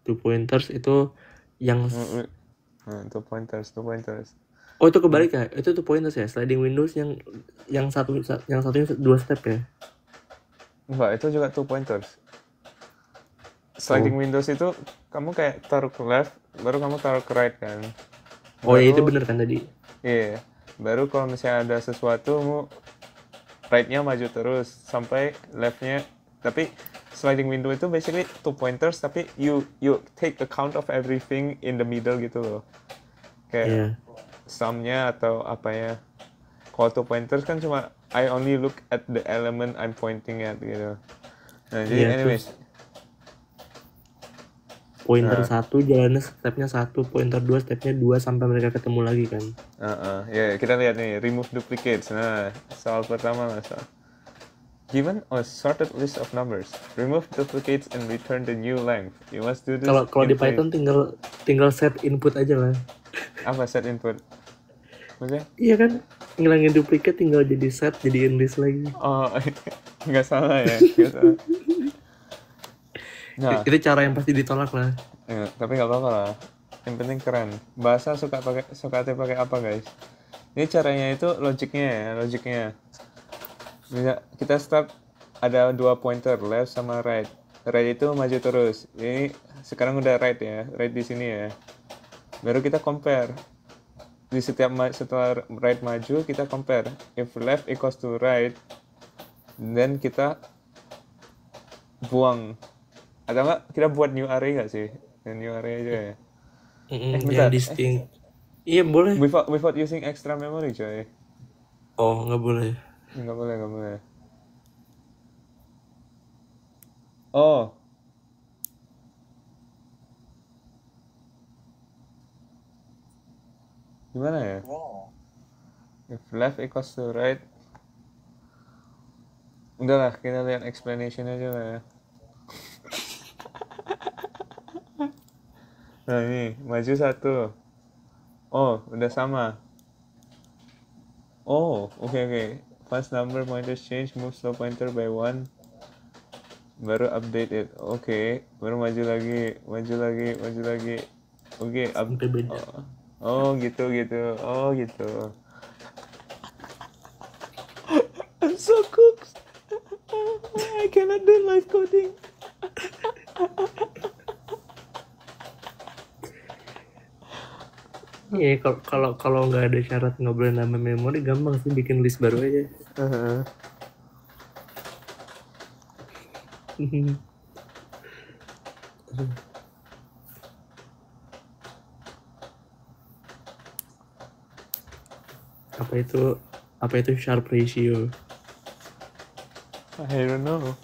2 pointers itu yang 2 pointers. Oh itu kebalik ya? Itu 2 pointers ya? Sliding windows yang satunya 2 step ya? Enggak, itu juga 2 pointers. Sliding windows itu kamu kayak taruh ke left, baru kamu taruh ke right kan. Oh ya itu Baru, bener kan tadi. iya. Baru kalau misalnya ada sesuatu, mu right-nya maju terus sampai left-nya. Tapi sliding window itu basically 2 pointers, tapi you take account of everything in the middle gitu loh. Kayak Iya. sum-nya atau apanya. Kalau 2 pointers kan cuma I only look at the element I'm pointing at gitu. Nah, jadi Iya, anyways. terus pointer Nah, 1 jalannya stepnya 1, pointer 2 stepnya 2 sampai mereka ketemu lagi kan. ya kita lihat nih, remove duplicates. Nah, soal pertama lah, soal. Given a sorted list of numbers, remove duplicates and return the new length. You must do this Kalau in di place. Python tinggal set input aja lah. Apa set input? Maksudnya? Iya kan, ngilangin duplikat tinggal jadi set, jadiin list lagi. Oh, nggak salah ya. Nggak salah. Nah, Itu cara yang pasti ditolak lah. ya, tapi nggak apa-apa lah. Yang penting keren. Bahasa suka pakai apa guys? Ini caranya itu logiknya. Bisa kita start ada 2 pointer left sama right. Right itu maju terus. Ini sekarang udah right ya, right di sini ya. Baru kita compare. Di setelah right maju kita compare. If left equals to right, then kita buang. Atau enggak kita buat new array nggak sih? New array aja ya. Bentar. Yang distinct. Iya boleh. Without using extra memory coy. Oh nggak boleh. Nggak boleh. Oh. Gimana ya? If left equals to right. Udahlah, kita lihat explanation aja lah ya. Nah ini, maju 1. Oh, udah sama. Oh, oke. Once number pointers change, move slow pointer by 1. Baru update it. Oke, baru maju lagi. Oke, Sampai beda. Oh, gitu. I'm so cooked. I cannot do live coding. Iya kalau nggak ada syarat nggak boleh nambah memori gampang sih bikin list baru aja. Apa itu Sharpe ratio? I don't know.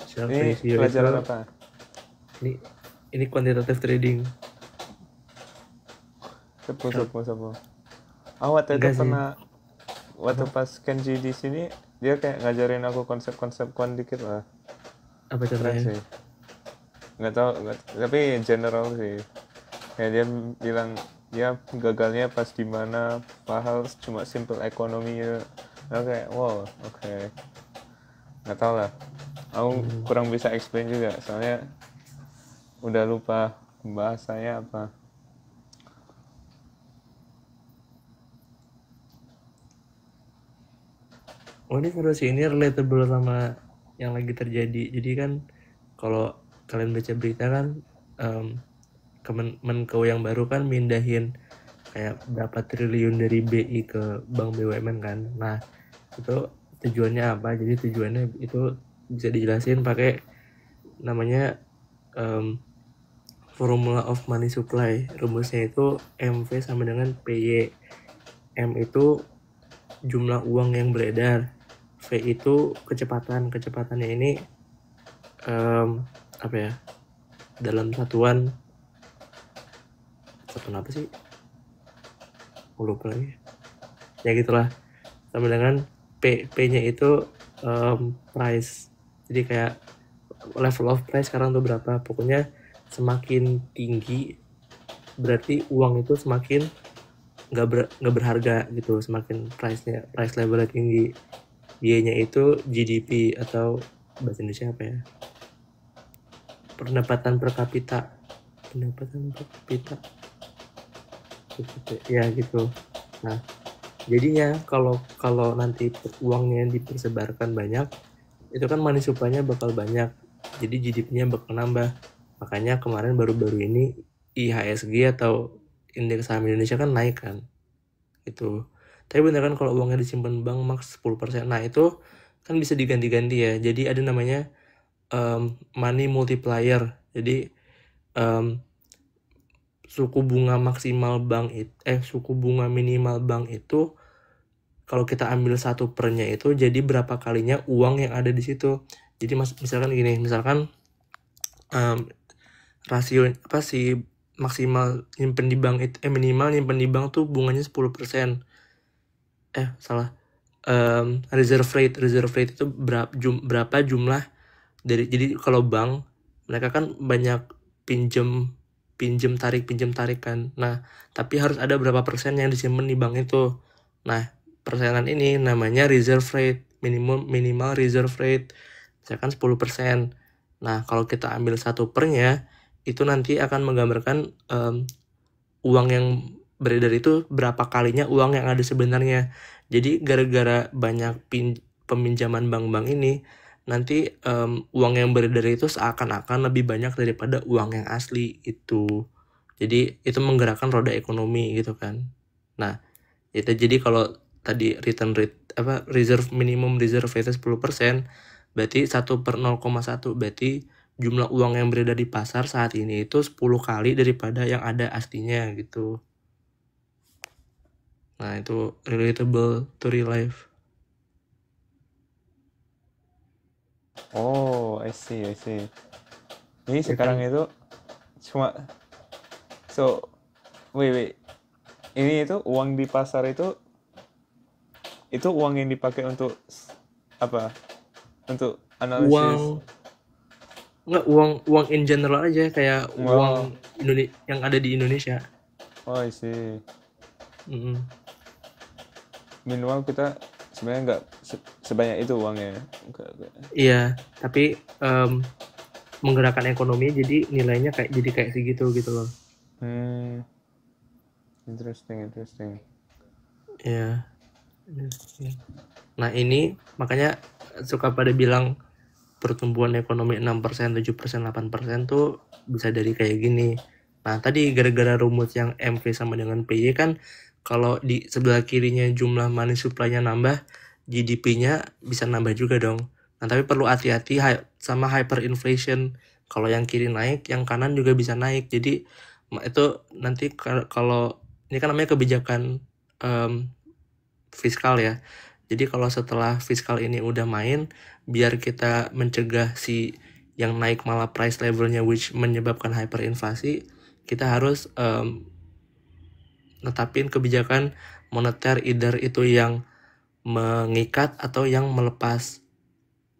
Sharpe Ini ratio pelajaran itu apa? ini quantitative trading. Sepuh. Waktu itu pernah waktu pas Kenji di sini dia kayak ngajarin aku konsep-konsep quant dikit lah. Apa Keren contohnya? sih. Nggak tahu, tapi general sih. Kayak dia bilang dia gagalnya pas di mana padahal cuma simple ekonomi ya. Kayak wow, oke. Nggak tahu lah. Aku kurang bisa explain juga soalnya udah lupa bahasanya apa. Oh ini seru sih, ini relatable sama yang lagi terjadi. Jadi kan kalau kalian baca berita kan Menko yang baru kan mindahin kayak berapa triliun dari BI ke Bank BUMN kan. Nah itu tujuannya apa? Jadi tujuannya itu bisa dijelasin pakai namanya formula of money supply. Rumusnya itu MV sama dengan PY. M itu jumlah uang yang beredar. V itu kecepatannya ini apa ya, dalam satuan apa sih, lupa lagi ya gitulah, sama dengan P nya itu price. Jadi kayak level of price sekarang tuh berapa, pokoknya semakin tinggi berarti uang itu semakin nggak berharga gitu, semakin price levelnya tinggi. Y-nya itu GDP atau bahasa Indonesia apa ya, pendapatan per kapita ya gitu. Nah Jadinya kalau kalau nanti uangnya dipersebarkan banyak, itu kan money supply-nya bakal banyak. Jadi GDP-nya bakal nambah. Makanya kemarin baru-baru ini IHSG atau indeks saham Indonesia kan naik kan. Itu. Tapi bener kan kalau uangnya disimpan bank max 10%. Nah, itu kan bisa diganti-ganti ya. Jadi ada namanya money multiplier. Jadi em, suku bunga maksimal bank suku bunga minimal bank itu kalau kita ambil 1/nya itu jadi berapa kalinya uang yang ada di situ. Jadi misalkan gini, misalkan em, rasio apa sih maksimal nyimpen di bank itu minimal nyimpen di bank tuh bunganya 10%. Salah. Reserve rate itu berapa jumlah dari, jadi kalau bank mereka kan banyak pinjem pinjem tarik kan. Nah, tapi harus ada berapa persen yang disimpan di bank itu. Nah, persenan ini namanya reserve rate, minimal reserve rate. Misalkan 10%. Nah, kalau kita ambil 1/nya itu nanti akan menggambarkan uang yang beredar itu berapa kalinya uang yang ada sebenarnya. Jadi gara-gara banyak peminjaman bank-bank ini, nanti uang yang beredar itu seakan-akan lebih banyak daripada uang yang asli itu. Jadi itu menggerakkan roda ekonomi gitu kan. Nah, itu jadi kalau tadi return rate minimum reserve rate 10%, berarti 1/0,1, berarti jumlah uang yang beredar di pasar saat ini itu 10 kali daripada yang ada aslinya gitu. Nah, itu relatable to real life. Oh, I see, I see. Jadi Ya sekarang kan? itu cuma wait. Ini itu uang di pasar itu uang yang dipakai untuk apa? Untuk analisis. Uang Enggak, uang in general aja kayak Oh, uang yang ada di Indonesia. oh, I see. Mm-mm. Minimal kita sebenarnya nggak sebanyak itu uangnya. Enggak. Iya, tapi menggerakkan ekonomi jadi nilainya jadi kayak segitu gitu loh. Hmm, interesting. Iya. Nah, ini makanya suka pada bilang pertumbuhan ekonomi 6%, 7%, 8% tuh bisa dari kayak gini. Nah, tadi gara-gara rumus yang MV sama dengan PY kan, kalau di sebelah kirinya jumlah money supply-nya nambah, GDP-nya bisa nambah juga dong. Nah, tapi perlu hati-hati sama hyperinflation. Kalau yang kiri naik, yang kanan juga bisa naik. Jadi, itu nanti kalau ini kan namanya kebijakan fiskal ya. Jadi kalau setelah fiskal ini udah main, biar kita mencegah si yang naik malah price levelnya which menyebabkan hyperinflasi, kita harus netapin kebijakan moneter either itu yang mengikat atau yang melepas,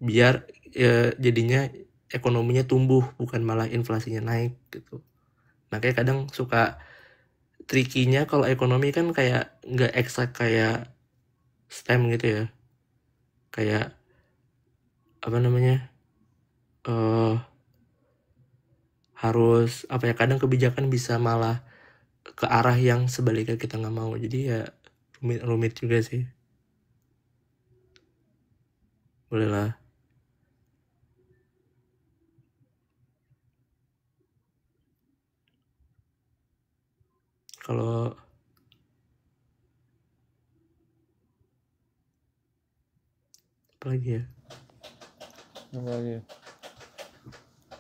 biar jadinya ekonominya tumbuh bukan malah inflasinya naik gitu. Makanya kadang suka trikinya kalau ekonomi kan kayak nggak eksak kayak STEM gitu ya. Kayak apa namanya? eh Harus apa ya, kadang kebijakan bisa malah ke arah yang sebaliknya kita nggak mau, jadi ya rumit juga sih. Boleh lah. Kalau apa lagi ya, Apa lagi?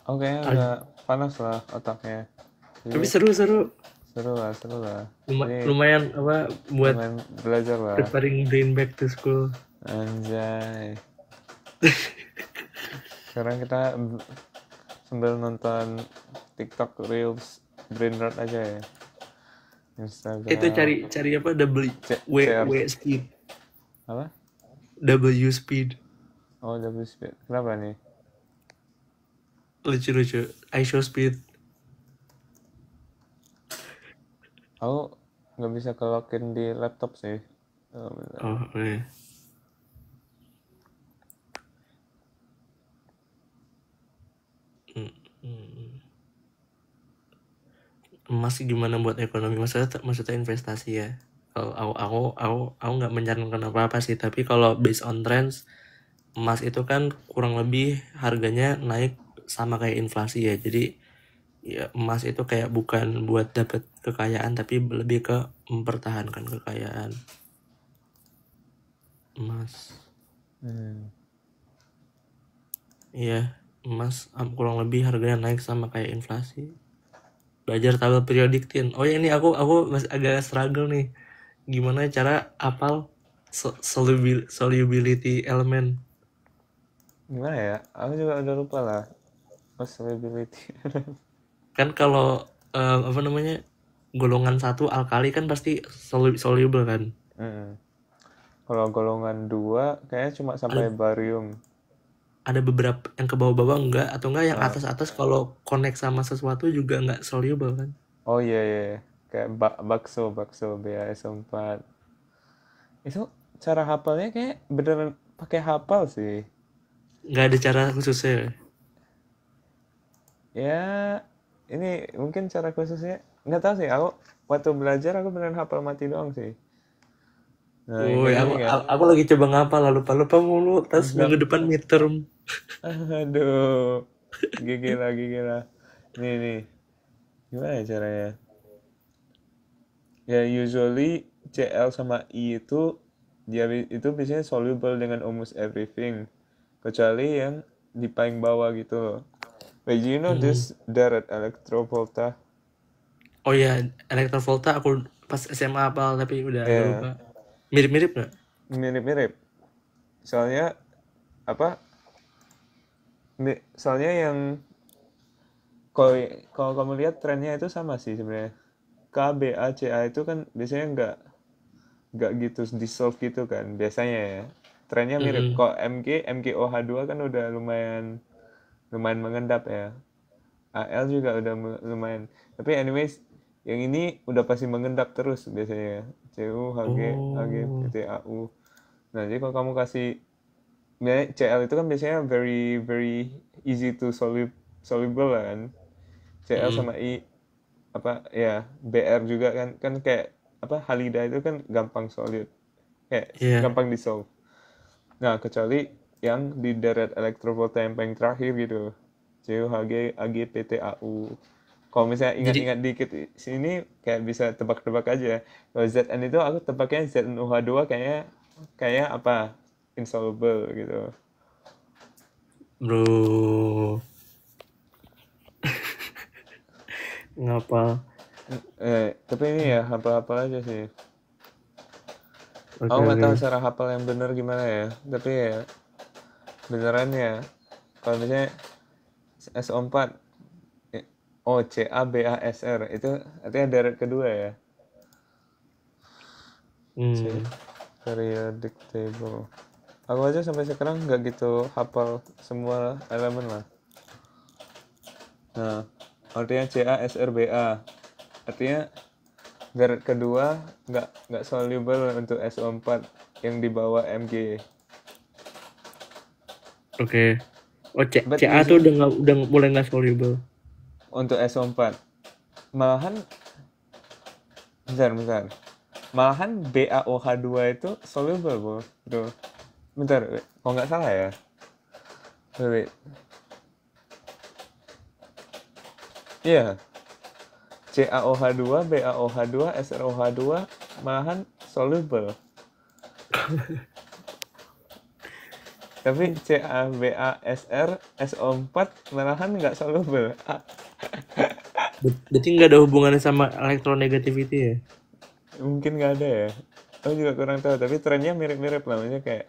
Oke, ada, udah panas lah otaknya. tapi Jadi seru-seru. seru lah. Jadi Lumayan apa buat lumayan belajar lah. preparing brain back to school. Anjay. Sekarang kita sambil nonton TikTok Reels brain rot aja ya. Itu Instagram. cari apa, w CR speed, apa? W speed, Oh, double speed. Kenapa nih? lucu I show speed. Aku nggak bisa kelokin di laptop sih. Oh, bentar. Oh, okay. Emas gimana buat ekonomi, maksudnya investasi ya. Aku nggak menyarankan apa-apa sih, tapi kalau based on trends, emas itu kan kurang lebih harganya naik sama kayak inflasi ya. Jadi ya emas itu kayak bukan buat dapat kekayaan, tapi lebih ke mempertahankan kekayaan emas. Hmm. Iya, emas kurang lebih harganya naik sama kayak inflasi. Belajar tabel periodik Tin. Oh ya, ini aku masih agak struggle nih. Gimana cara apal solubility element? Gimana ya? Aku juga udah lupa lah. Possibility. Kan kalau apa namanya, golongan satu alkali kan pasti soluble kan. Mm. Kalau golongan 2 kayaknya cuma sampai Ada barium. ada beberapa yang ke bawah-bawah enggak, atau enggak yang Ah. atas-atas kalau connect sama sesuatu juga enggak soluble kan. Oh iya iya, iya. Kayak bakso, bakso BAS4. Itu cara hafalnya kayak beneran pakai hafal sih. Enggak ada cara khususnya. Ya, ini mungkin cara khususnya nggak tahu sih. Aku waktu belajar aku beneran hafal mati doang sih. Nah, Woi, kayak aku, gini kan. aku lagi coba ngapal, lupa mulu. Tas minggu Enggak. depan midterm. Aduh, gigi lah. Nih, gimana ya caranya? Ya, usually Cl sama I itu dia itu biasanya soluble dengan almost everything, kecuali yang di paling bawah gitu loh. Wait, do you know Hmm. this direct electrovolta? Oh ya, Electrovolta aku pas SMA apal tapi udah agak lupa. Ya, Mirip-mirip nggak? mirip-mirip. Soalnya apa? Soalnya yang kalau kalau kamu lihat trennya itu sama sih sebenarnya. K, B, A, C, A itu kan biasanya nggak gitu dissolve gitu kan biasanya ya. Trennya mirip. Mm-mm. Kok MgOH2 kan udah lumayan lumayan mengendap ya. AL juga udah lumayan. Tapi anyways, yang ini udah pasti mengendap terus biasanya. CU, HG, HG, Oh. PTAU. Nah, jadi kalau kamu kasih CL itu kan biasanya very very easy to soluble lah kan. CL Mm-mm. sama I apa ya BR juga kan kan kayak apa halida itu kan gampang solid kayak Iya. gampang dissolve. Nah, kecuali yang di deret elektrovolta yang paling terakhir gitu. CUHG, AG, PTAU. Kalau misalnya Jadi ingat-ingat dikit sini kayak bisa tebak-tebak aja. Kalau ZN itu aku tebaknya ZNUH2 kayaknya kayak apa? Insoluble gitu. bro ngapal. Tapi ini ya hafal-hafal aja sih. Oke Aku nggak oke. tahu cara hafal yang bener gimana ya. Tapi ya beneran ya. Kalau misalnya SO4 O C A B A S R itu artinya deret kedua ya. C Hmm. periodic table. Aku aja sampai sekarang nggak gitu hafal semua elemen lah. Nah, artinya C A S R B A. Artinya deret kedua nggak soluble untuk SO4 yang di bawah Mg. Oke. Oh, But CA tuh usually udah mulai nggak soluble. untuk SO4 malahan bentar. Malahan BaOH2 itu soluble, bro. Bentar, kok nggak salah ya? Wait. Iya, CaOH2, BaOH2, SrOH2 malahan soluble. Tapi CaBaSr, SO4 malahan nggak soluble. Berarti nggak ada hubungannya sama electronegativity ya? Mungkin nggak ada ya. Aku juga kurang tahu, tapi trennya mirip-mirip lah. Maksudnya kayak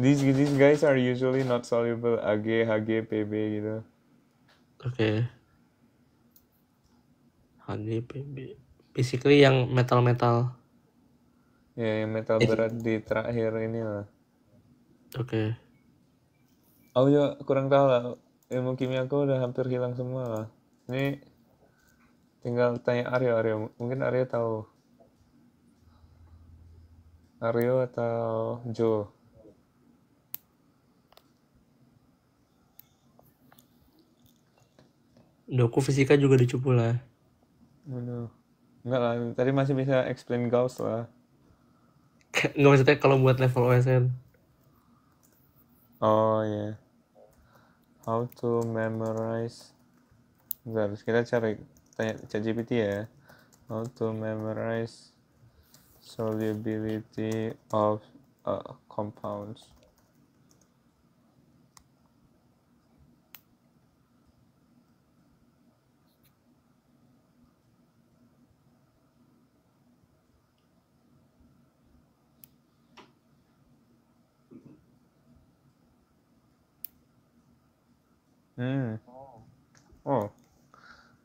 these guys are usually not soluble Ag, Hg, Pb gitu. Oke. HGPB. Basically yang metal-metal. Ya, yang metal Jadi, berat di terakhir ini lah. oke. Aku juga kurang tahu lah. Ilmu kimia aku udah hampir hilang semua lah. Ini tinggal tanya Aryo. Mungkin Aryo tahu. Aryo atau Joe. Doku fisika juga dicupu lah. Aduh. Enggak lah, tadi masih bisa explain Gauss lah. Nggak, maksudnya kalau buat level OSN. Oh ya, how to memorize. Bentar, kita cari tanya ChatGPT ya. How to memorize solubility of compounds. Oh,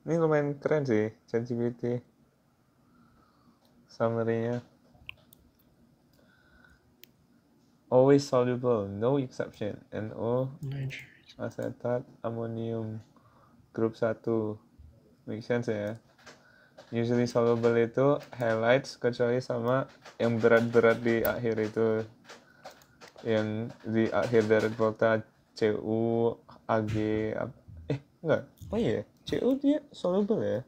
ini lumayan keren sih ChatGPT. Summary-nya. Always soluble, no exception. NO, asetat, amonium, grup 1. Make sense ya. Usually soluble itu highlights kecuali sama yang berat-berat di akhir itu. Yang di akhir dari volta Cu, Ag, enggak. Oh iya, Cu dia soluble ya.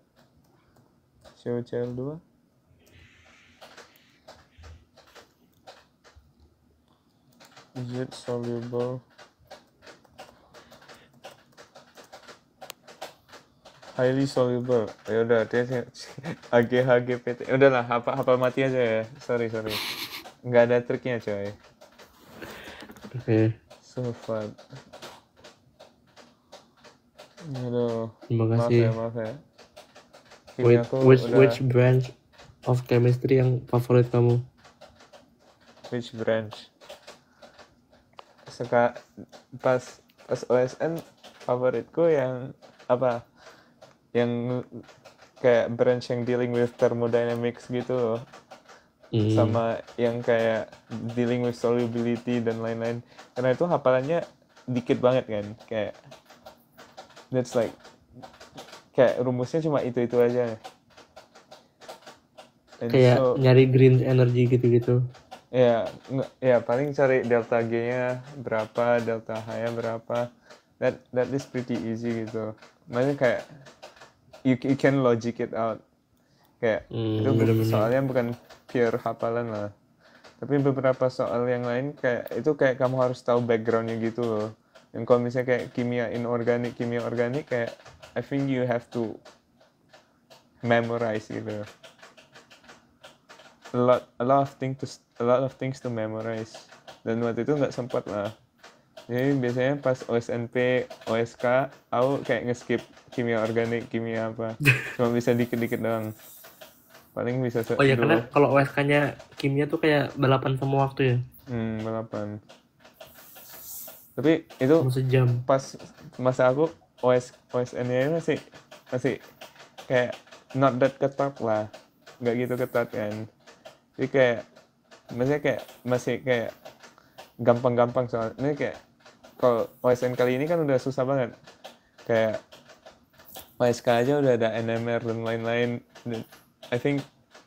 CuCl2. Is it soluble? Highly soluble. Ya udah, dia AgHgPt. Udahlah, hafal mati aja ya. Sorry. Nggak ada triknya, coy. Oke. Sulfat. Aduh, Terima kasih. maaf ya. Wait, Kimiaku which branch of chemistry yang favorit kamu? Which branch? Pas OSN favoritku yang apa? Yang kayak branch yang dealing with thermodynamics gitu loh. Sama yang kayak dealing with solubility dan lain-lain. Karena itu hafalannya dikit banget kan. Kayak that's like kayak rumusnya cuma itu aja. And Kayak nyari green energy gitu-gitu. Ya paling cari delta G-nya berapa, delta H-nya berapa. That is pretty easy gitu. Makanya kayak you can logic it out. Kayak itu soalnya bukan pure hafalan lah. Tapi beberapa soal yang lain kayak itu kayak kamu harus tahu backgroundnya gitu loh. Yang kalau misalnya kayak kimia organik kayak I think you have to memorize gitu. A lot of things to memorize. Dan waktu itu nggak sempat lah. Jadi biasanya pas OSNP, OSK, aku kayak nge-skip kimia organik, kimia apa. Cuma bisa dikit-dikit doang. Paling bisa Oh ya, karena kalau OSK-nya kimia tuh kayak balapan sama waktu ya? Balapan. Tapi itu sejam. Pas masa aku OSN-nya masih kayak not that ketat lah. Nggak gitu ketat kan. Jadi kayak maksudnya kayak masih kayak gampang-gampang soalnya. Ini kayak kalau OSN kali ini kan udah susah banget. Kayak OSK aja udah ada NMR dan lain-lain. I think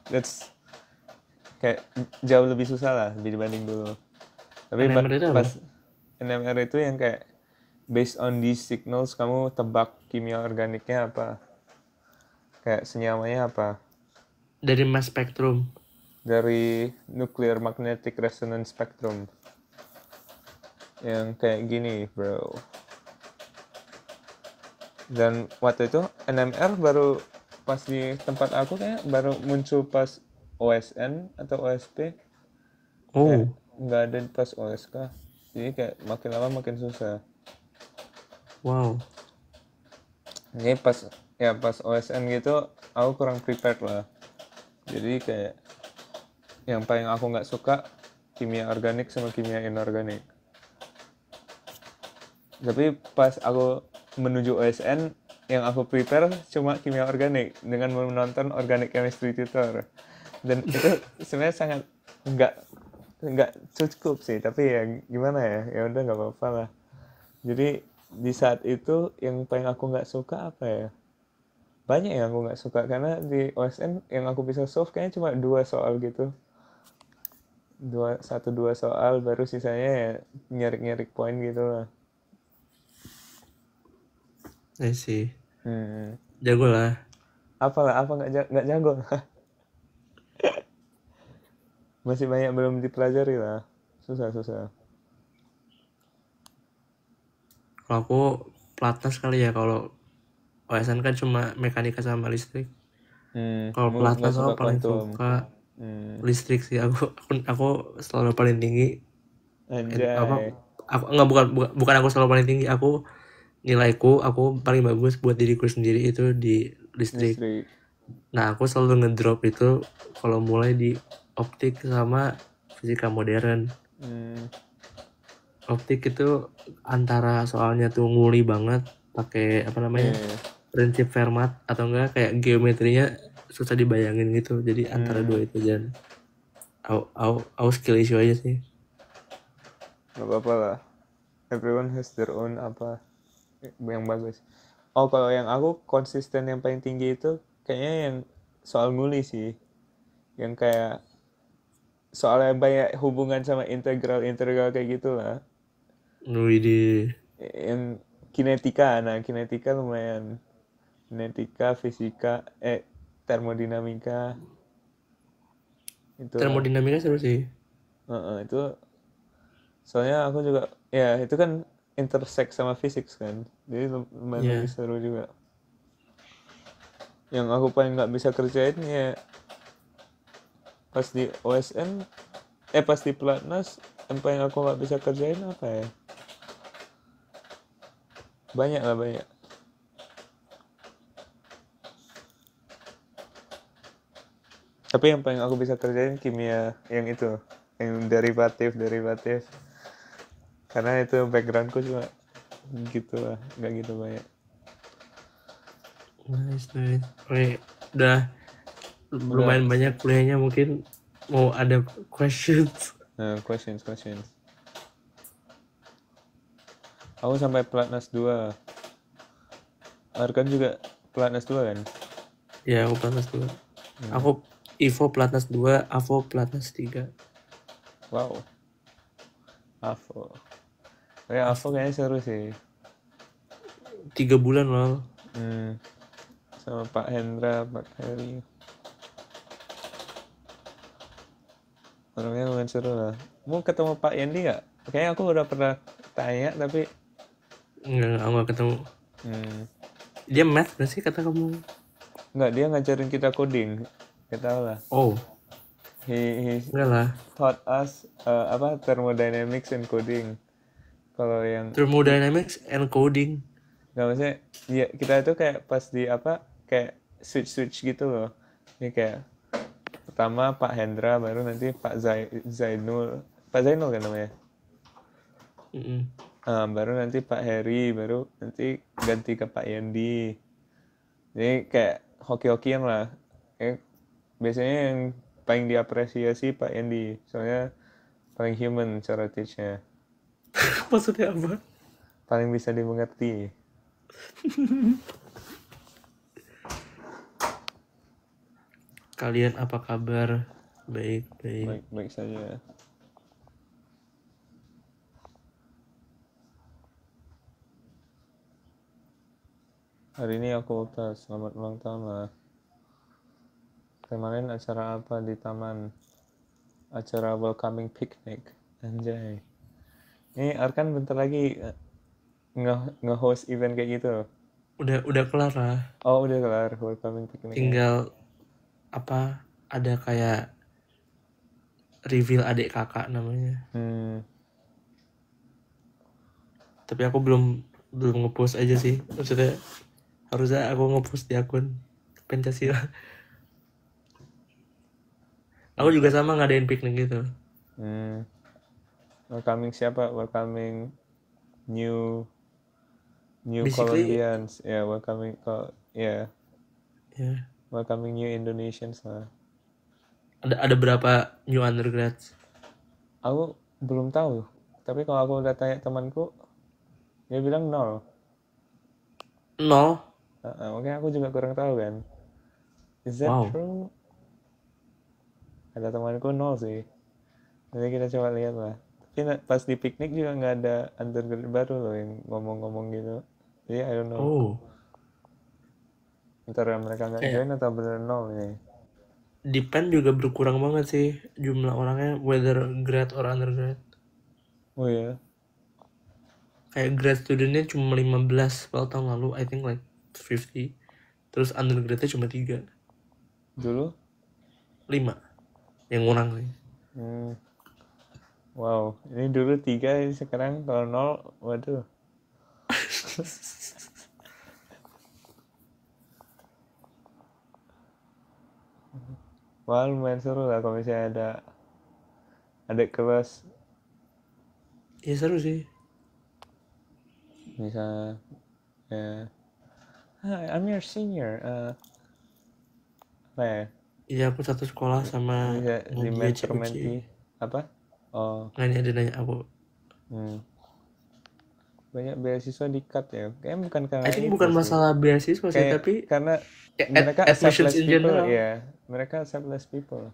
that's kayak jauh lebih susah lah dibanding dulu. Tapi NMR itu pas NMR itu yang kayak based on these signals kamu tebak kimia organiknya apa. Kayak senyamanya apa. Dari mass spectrum. Dari nuclear magnetic resonance spectrum. Yang kayak gini bro. Dan waktu itu NMR baru pas di tempat aku kayak baru muncul pas OSN atau OSP. Kayak nggak ada pas OSK. Jadi kayak makin lama makin susah. Wow. Jadi pas OSN gitu aku kurang prepared lah. Jadi kayak yang paling aku nggak suka kimia organik sama kimia inorganik. Tapi pas aku menuju OSN yang aku prepare cuma kimia organik dengan menonton organic chemistry tutor. Dan itu sebenarnya sangat nggak cukup sih, tapi ya gimana ya udah nggak apa-apa lah. Jadi di saat itu yang paling aku nggak suka apa ya, banyak yang aku nggak suka karena di OSN yang aku bisa solve kayaknya cuma 2 soal gitu, 2 soal baru sisanya ya nyarik poin gitu lah. I see. Jago lah. Apa nggak jago lah. Masih banyak belum dipelajari lah. Susah. Kalau aku pelatnas kali ya, kalau OSN kan cuma mekanika sama listrik. Kalau Kamu nggak pelatnas suka aku paling kuantum. suka Hmm, listrik sih. Aku selalu paling tinggi. Apa? anjay. Aku nggak, bukan aku selalu paling tinggi. Aku paling bagus buat diriku sendiri itu di listrik. Listrik. Nah, aku selalu ngedrop itu kalau mulai di optik sama fisika modern. Hmm, Optik itu antara soalnya tuh nguli banget, pakai apa namanya, iya. prinsip Fermat, atau enggak kayak geometrinya susah dibayangin gitu. Jadi antara Hmm, dua itu, dan aku skill issue aja sih. nggak apa-apa lah. Everyone has their own apa yang bagus. Oh, kalau yang aku konsisten yang paling tinggi itu kayaknya yang soal nguli sih. Yang kayak soalnya banyak hubungan sama integral kayak gitulah. Wih di Yang kinetika, nah kinetika lumayan. Kinetika, fisika, termodinamika, itulah. termodinamika seru sih. Itu soalnya aku juga, ya itu kan intersect sama fisik kan. Jadi lumayan lebih Ya, seru juga. Yang aku paling nggak bisa kerjain ya pas di OSN, pas di pelatnas, yang paling aku nggak bisa kerjain apa ya? Banyak lah, banyak. Tapi yang paling aku bisa kerjain kimia yang itu, yang derivatif. Karena itu backgroundku cuma gitu lah, nggak gitu banyak. nice. Oke, udah Udah. lumayan banyak kuliahnya, mungkin mau ada questions. Nah, questions. Aku sampai pelatnas 2. Arkan juga pelatnas 2 kan? Ya, aku pelatnas 2. Aku Ivo pelatnas 2, Avo pelatnas 3. Wow, AFO. AFO kayaknya seru sih. 3 bulan loh. Hmm, sama Pak Hendra, Pak Heri. Orangnya lumayan seru lah. Mau ketemu Pak Yendi nggak? Kayaknya aku udah pernah tanya, tapi Enggak, aku gak ketemu. hmm, Dia math gak sih kata kamu? nggak, dia ngajarin kita coding. Gak tau lah. Oh, He enggak lah. taught us thermodynamics and coding. Kalau yang Thermodynamics and coding. nggak, maksudnya ya, kita itu kayak pas di apa, kayak switch gitu loh. Ini kayak pertama Pak Hendra, baru nanti Pak Zainul. Pak Zainul kan namanya. Mm-mm. Baru nanti Pak Heri, baru nanti ganti ke Pak Yendi. Jadi kayak hoki-hokian lah. Biasanya yang paling diapresiasi Pak Yendi, soalnya paling human cara teach-nya, Maksudnya apa? paling bisa dimengerti. Kalian apa kabar? Baik. Baik saja. Hari ini aku udah selamat ulang tahun lah. Kemarin acara apa di taman? Acara welcoming picnic. Anjay. Ini Arkan bentar lagi nge-host event kayak gitu. Udah kelar lah. Oh, udah kelar welcoming picnicnya. Tinggal apa? Ada kayak reveal adik kakak namanya. Tapi aku belum ngepost aja sih. Maksudnya harusnya aku ngepost di akun Pancasila. Aku juga sama ngadain piknik gitu. Welcoming siapa? Welcoming new Basically, Colombians. Ya, ya welcoming new Indonesians lah. ada berapa new undergrads? Aku belum tahu. Tapi kalau aku udah tanya temanku, dia bilang 0. Nol. Makanya aku juga kurang tahu kan. Is that Wow. true? Ada temanku 0 sih. Nanti kita coba lihat lah. Tapi pas di piknik juga nggak ada undergrad baru loh yang ngomong-ngomong gitu. Jadi I don't know. Oh. Antara mereka nggak Kayak join atau bener 0 nih. di PEN juga berkurang banget sih jumlah orangnya, whether grad or undergrad. Oh ya, Kayak grad studentnya cuma 15 kalau tahun lalu, I think like 50. Terus undergradnya cuma 3, dulu. 5 yang kurang sih. Hmm. Wow, ini dulu 3, sekarang kalau 0, waduh. Wah, lumayan seru lah kalau misalnya ada kelas, Ya seru sih. misalnya ya, "Hi, I'm your senior." Apa ya? Iya, aku satu sekolah sama Bisa di Mugia mentor CUC. menti apa? Oh, Nggak, ini ada nanya aku. banyak beasiswa di cut ya. Kayaknya bukan I karena think itu bukan sih. masalah beasiswa sih, Kayak tapi karena kayak mereka accept admissions less in people, general. ya. Mereka accept less people.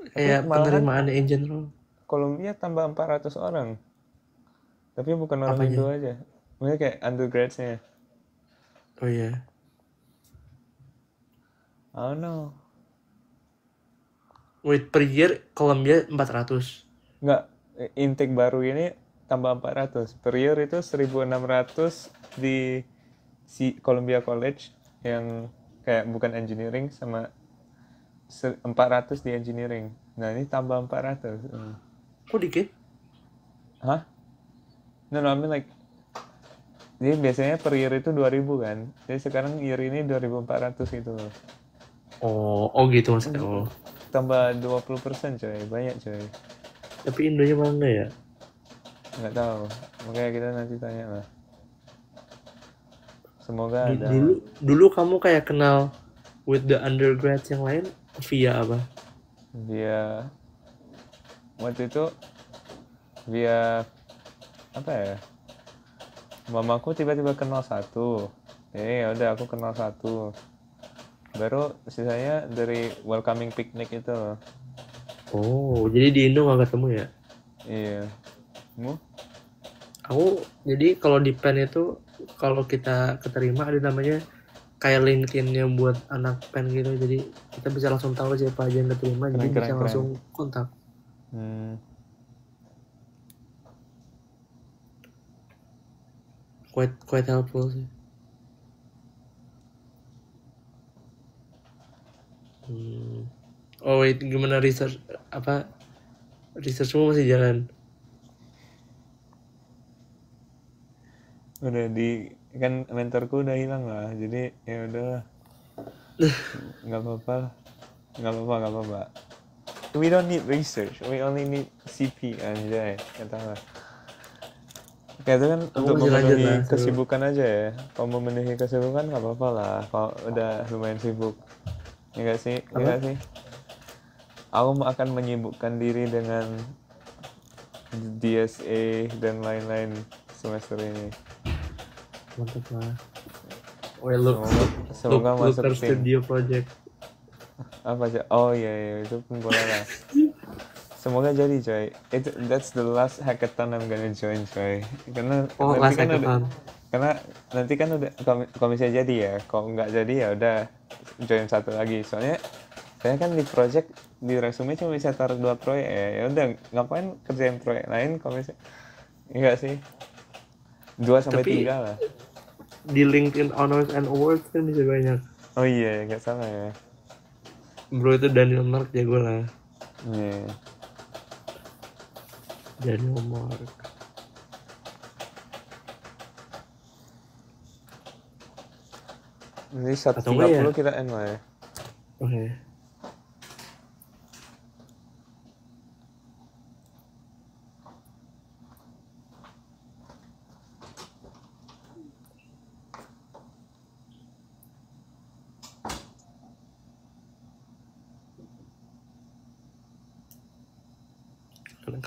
Tapi Kayak malahan penerimaan in general. Columbia tambah 400 orang. Tapi bukan orang Apanya? Indo aja. Maksudnya kayak undergrads-nya. Oh iya. I don't know. Wait, per year Columbia 400. Nggak, intake baru ini tambah 400. Per year itu 1.600 di Columbia College yang kayak bukan engineering, sama 400 di engineering. Nah, ini tambah 400. Kok dikit? Hah? No, I mean like, jadi biasanya per year itu 2.000 kan. Jadi sekarang year ini 2.400 gitu loh. Oh gitu maksudnya. Oh. Tambah 20% coy, banyak coy. Tapi Indonya malah enggak ya? Nggak tahu, makanya kita nanti tanya lah. Semoga ada. Dulu kamu kayak kenal with the undergrads yang lain via apa? Via, waktu itu via apa ya? Mamaku tiba-tiba kenal satu. Ya udah, aku kenal satu. Baru sisanya dari welcoming picnic itu loh. Oh, jadi di Indo nggak ketemu ya? Iya. Mu? Aku jadi kalau di PEN itu kalau kita keterima ada namanya kayak LinkedIn-nya buat anak PEN gitu, jadi kita bisa langsung tahu siapa aja yang keterima, jadi bisa langsung kontak. Quite helpful sih. Oh wait, gimana research apa? Researchmu masih jalan? Udah kan mentorku udah hilang lah, jadi ya udah, nggak apa-apa. We don't need research, we only need CP, anjay, kata lah. Kayak itu kan untuk memenuhi kesibukan aja ya. Kalau memenuhi kesibukan nggak apa-apa lah, kalau udah lumayan sibuk. Ya nggak sih? Ya nggak sih? Aku akan menyibukkan diri dengan DSA dan lain-lain semester ini. Mantap lah. Semoga masuk studio project. Apa aja? Oh iya, itu pun boleh lah. Semoga jadi coy. That's the last hackathon I'm gonna join coy. Karena nanti kan udah, karena nanti kan udah komisi jadi ya. Kalau nggak jadi ya udah join satu lagi. Soalnya saya kan di project, di resume cuma bisa taruh 2 proyek ya. Ya udah, ngapain kerjain proyek lain komisi? Enggak sih. 2-3 lah. Di LinkedIn Honors and Awards kan bisa banyak. Oh iya, nggak salah ya. Bro, itu Daniel Mark jago lah. Iya. Daniel Mark. Ini 1.30 kita end lah ya. Oke.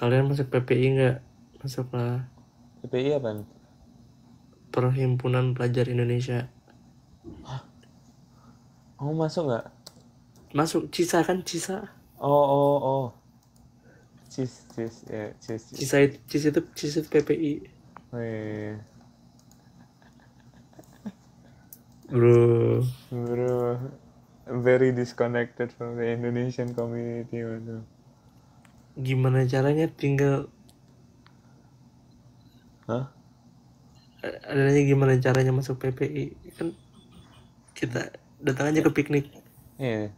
Kalian masuk PPI nggak? Masuklah. PPI apa? Perhimpunan Pelajar Indonesia. Hah? Oh, masuk nggak? Masuk. CISA kan, CISA. Oh. CIS ya, CIS itu PPI. Oh, iya. Bro. very disconnected from the Indonesian community. Waduh. Gimana caranya tinggal Hah? adanya gimana caranya masuk PPI kan kita datang aja ke piknik. Iya,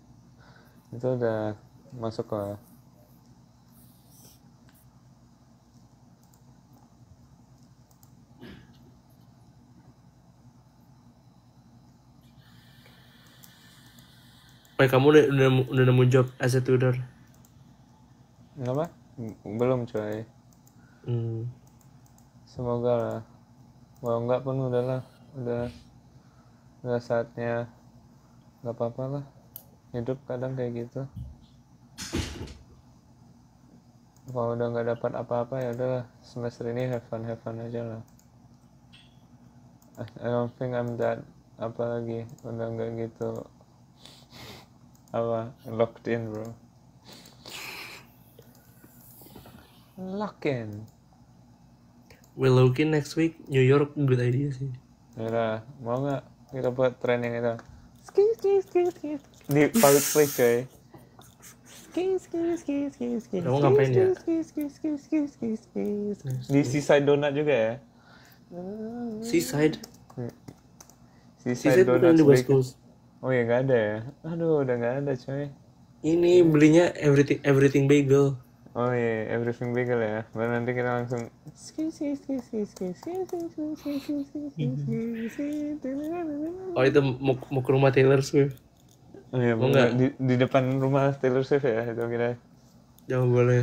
itu udah masuk lah. Kamu udah nemu job as a tutor? Kenapa? Belum coy. Semoga lah. Kalau enggak pun udahlah. Udah saatnya. Gak apa-apa lah. Hidup kadang kayak gitu. Kalau udah nggak dapat apa-apa ya udahlah, semester ini have fun aja lah. I don't think I'm that apa lagi, udah nggak gitu apa locked in bro. Lock in. We'll look in next week. New York good idea sih. Yaudah, mau nggak kita buat training itu? Ski di public place coy. Ski. Kamu ngapain ya? Di Seaside Donut juga ya? Seaside Seaside bukan di Donuts West Coast. Oh ya nggak ada ya? Aduh udah nggak ada coy. Ini belinya everything bagel. Oh iya, everything bagel ya. Baru nanti kita langsung. Oh itu mau ke rumah Taylor Swift. Oh iya, Mau nggak? di depan rumah Taylor Swift ya itu kita. Jangan boleh.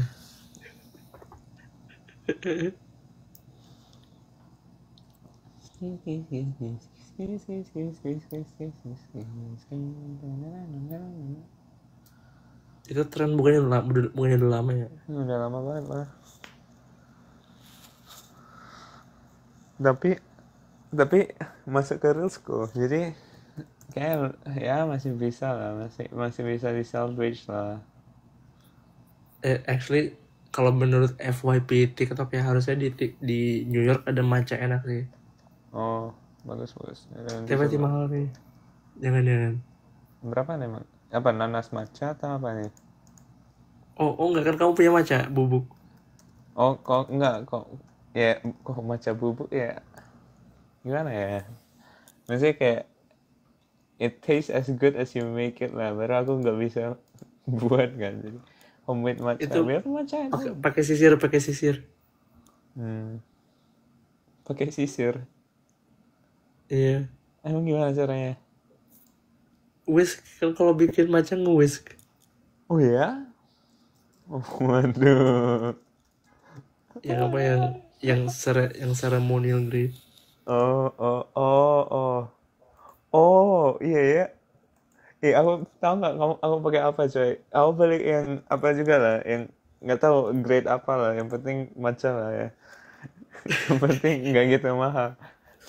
Itu tren bukannya udah lama ya? Udah lama banget lah. Tapi masuk ke real school, jadi kayak ya masih bisa lah, masih bisa di salvage lah. Actually kalau menurut FYP TikTok ya harusnya di New York ada matcha enak sih. Oh bagus. Tapi mahal nih. Jangan. Berapa nih emang? Apa nanas matcha atau apa nih? Oh enggak kan kamu punya matcha bubuk. Oh kok enggak kok ya kok matcha bubuk ya gimana ya? Maksudnya kayak it tastes as good as you make it lah. Baru aku nggak bisa buat kan jadi homemade matcha. Itu matcha pakai sisir. Pakai sisir. Iya. Emang gimana caranya? Whisk kan kalau bikin matcha nge-whisk. Oh ya? Oh, waduh. Yang apa yang ceremonial grade. Oh, iya ya. Aku tahu nggak aku pakai apa coy? Aku beli yang apa juga lah, yang nggak tahu grade apa lah. Yang penting matcha lah ya. Yang penting nggak gitu mahal.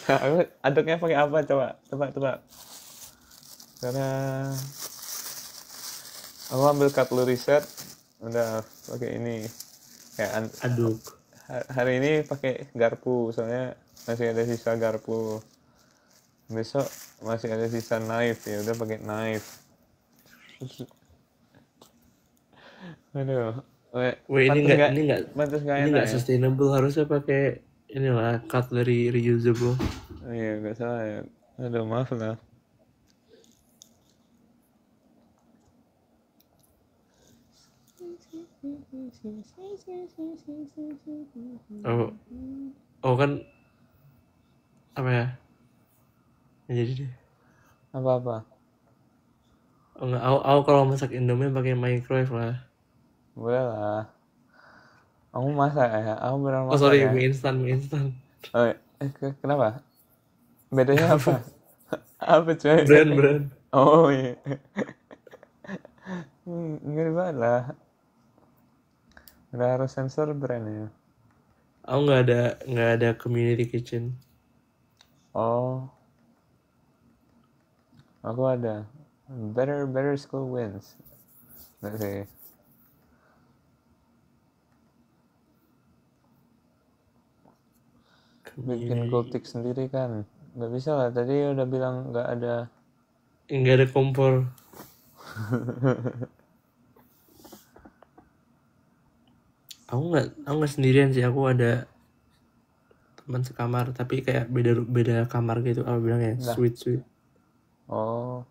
Nah, aku aduknya pakai apa coba? Karena aku ambil cutlery set, udah pakai ini. Kayak Aduk. hari ini pakai garpu, soalnya masih ada sisa garpu. Besok masih ada sisa knife, ya udah pakai knife. Aduh. Wah ini nggak ya? sustainable, harusnya pakai inilah cutlery reusable. Oh iya nggak salah ya. Aduh maaf lah. Oh kan apa ya? Jadi deh. Apa? Oh enggak, aku kalau masak Indomie pakai microwave lah. Boleh lah. Aku masak ya. Aku benar masak. Oh sorry, ya. mie instan. Oh, kenapa? Bedanya apa? Apa coy? Brand. Oh iya. Ngeri banget lah. Udah harus sensor brand ya. Aku nggak ada community kitchen. Oh. Aku ada. Better school wins. Let's see. Bikin gold tick sendiri kan. Nggak bisa lah. Tadi udah bilang nggak ada kompor. Aku nggak sendirian sih, aku ada teman sekamar tapi kayak beda kamar gitu. Aku bilang ya Nah, suite. oh.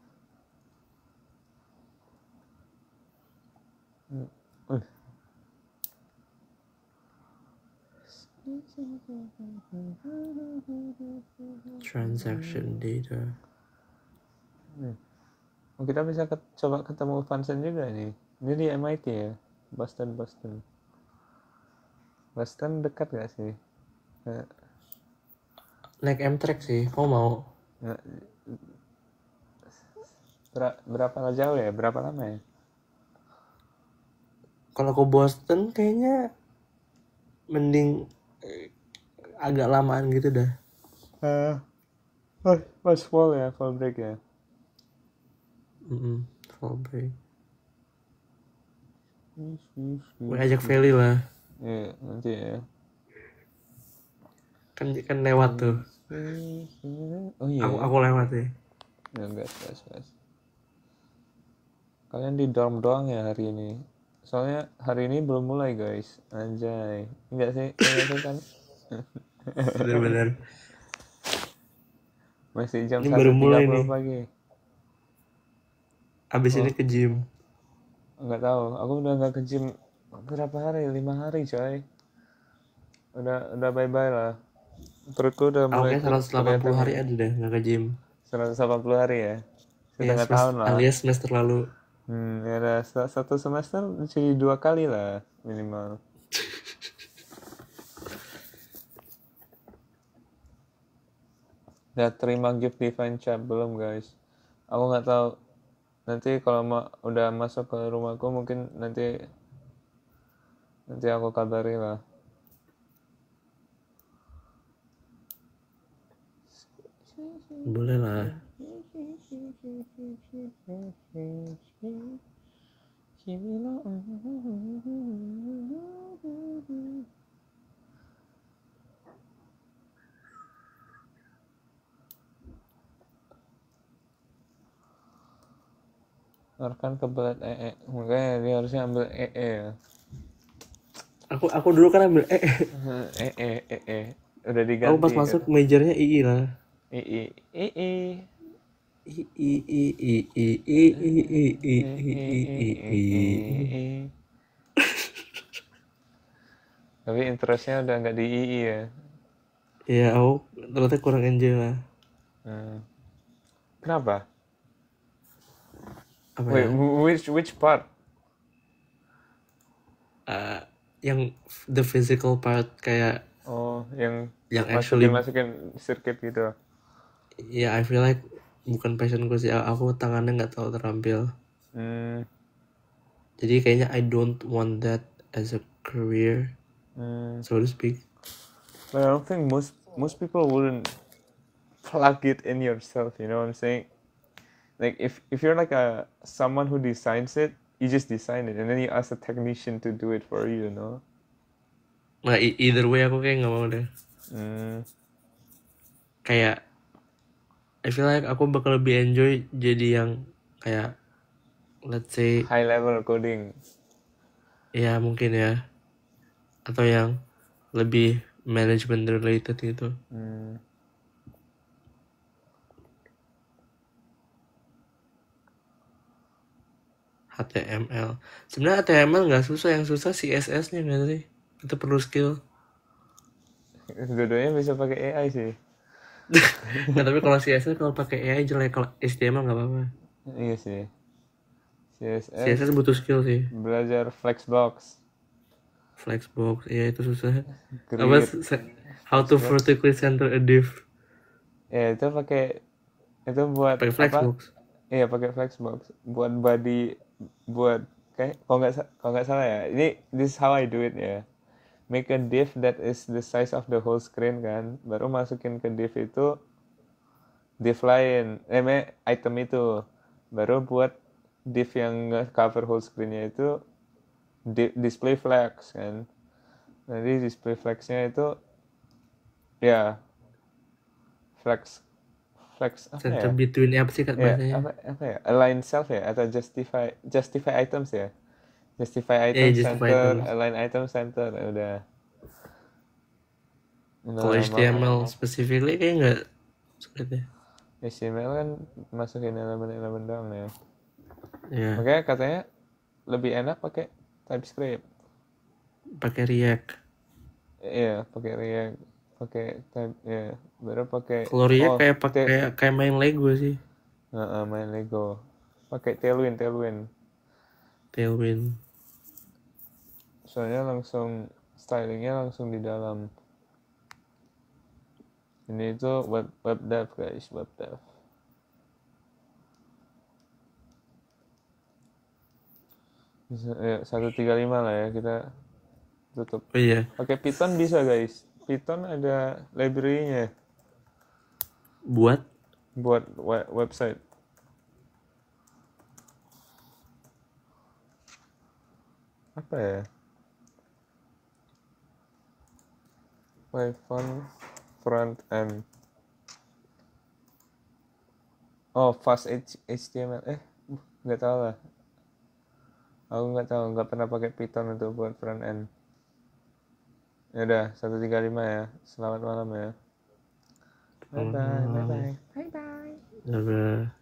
Uh. Transaction data. Oh, kita bisa coba ketemu Vincent juga nih. Ini di MIT ya, Boston. Boston dekat gak sih? Naik Amtrak sih, kamu mau? Berapa jauh ya? Berapa lama ya? Kalau ke Boston kayaknya mending agak lamaan gitu dah. Pas fall ya, fall break ya. Fall break. Gue ajak Feli lah. Iya, nanti ya. Kan lewat tuh. Oh iya. Aku lewat sih. Ya, enggak. Kalian di dorm doang ya hari ini? Soalnya hari ini belum mulai guys. Anjay. Enggak sih kan? Bener-bener. Masih jam Ini baru mulai 1.30 nih. pagi. Abis ini ke gym. Enggak tahu. Aku udah enggak ke gym berapa hari? 5 hari coy. Udah bye-bye lah. Perutku udah Aku mulai kayak 180 hari ada deh nggak ke gym. 180 hari ya. Ya, Setengah tahun lah. alias semester lalu. Ya udah satu semester jadi 2 kali lah minimal. Udah terima gift Divine Chat belum guys? Aku nggak tahu. Nanti kalau udah masuk ke rumahku mungkin nanti aku kabari lah. Boleh lah. Arkan kebelet makanya dia harusnya ambil ya. Aku dulu kan ambil Udah diganti. Aku pas masuk majornya II lah. Tapi interestnya udah nggak di II ya. Iya, aku ternyata kurang enjoy lah. Kenapa? Apa Wait, ya? which part? Yang the physical part kayak yang actually masukin sirkuit gitu. ya, I feel like bukan passionku sih. Aku tangannya nggak terlalu terampil. Jadi kayaknya I don't want that as a career, so to speak. But I don't think most people wouldn't plug it in yourself, you know what I'm saying? Like if you're like someone who designs it, you just design it and then you ask a technician to do it for you, you know? Nah, either way aku kayak nggak mau deh. Kayak I feel like aku bakal lebih enjoy jadi yang kayak let's say high level coding. Ya mungkin ya. Atau yang lebih management related gitu. HTML. Sebenarnya HTML nggak susah, yang susah CSS-nya nggak sih? Itu perlu skill. Dua-duanya bisa pakai AI sih. Nah, tapi kalau CSS kalau pakai AI jelek, kalau HTML nggak apa-apa. Iya sih. CSS butuh skill sih. Belajar Flexbox, ya itu susah. Apa? How to vertically center a div. Ya itu buat pakai Flexbox. Iya pakai Flexbox buat body, buat kayak kalau nggak salah ya. This is how I do it ya. Make a div that is the size of the whole screen kan, baru masukin ke div itu div lain, item itu, baru buat div yang cover whole screennya itu display flex kan. Jadi display flexnya itu ya flex apa Center ya? between apa sih Ya, bahasanya? apa ya? Align self ya atau justify items ya? Justify Eh, item justify center, items. align item center, udah Kalau lama kan. HTML specifically kayak nggak sulit ya. HTML kan masukin elemen-elemen doang ya. Ya, Makanya katanya lebih enak pakai TypeScript. pakai React. Iya, pakai React, pakai type ya, baru pakai Kalau React oh kayak t kayak main Lego sih. main Lego. Pakai Tailwind. Tailwind. Soalnya langsung stylingnya langsung di dalam. Ini itu web dev guys, web dev. Ya, 135 lah ya kita tutup. Oh iya, Pakai Python bisa guys. Python ada library-nya buat buat website. Apa ya? Python front end. Oh, fast HTML. Nggak tahu lah. Aku nggak tahu, nggak pernah pakai Python untuk buat front end. Ya udah, 135 ya. Selamat malam ya. Bye bye. Bye.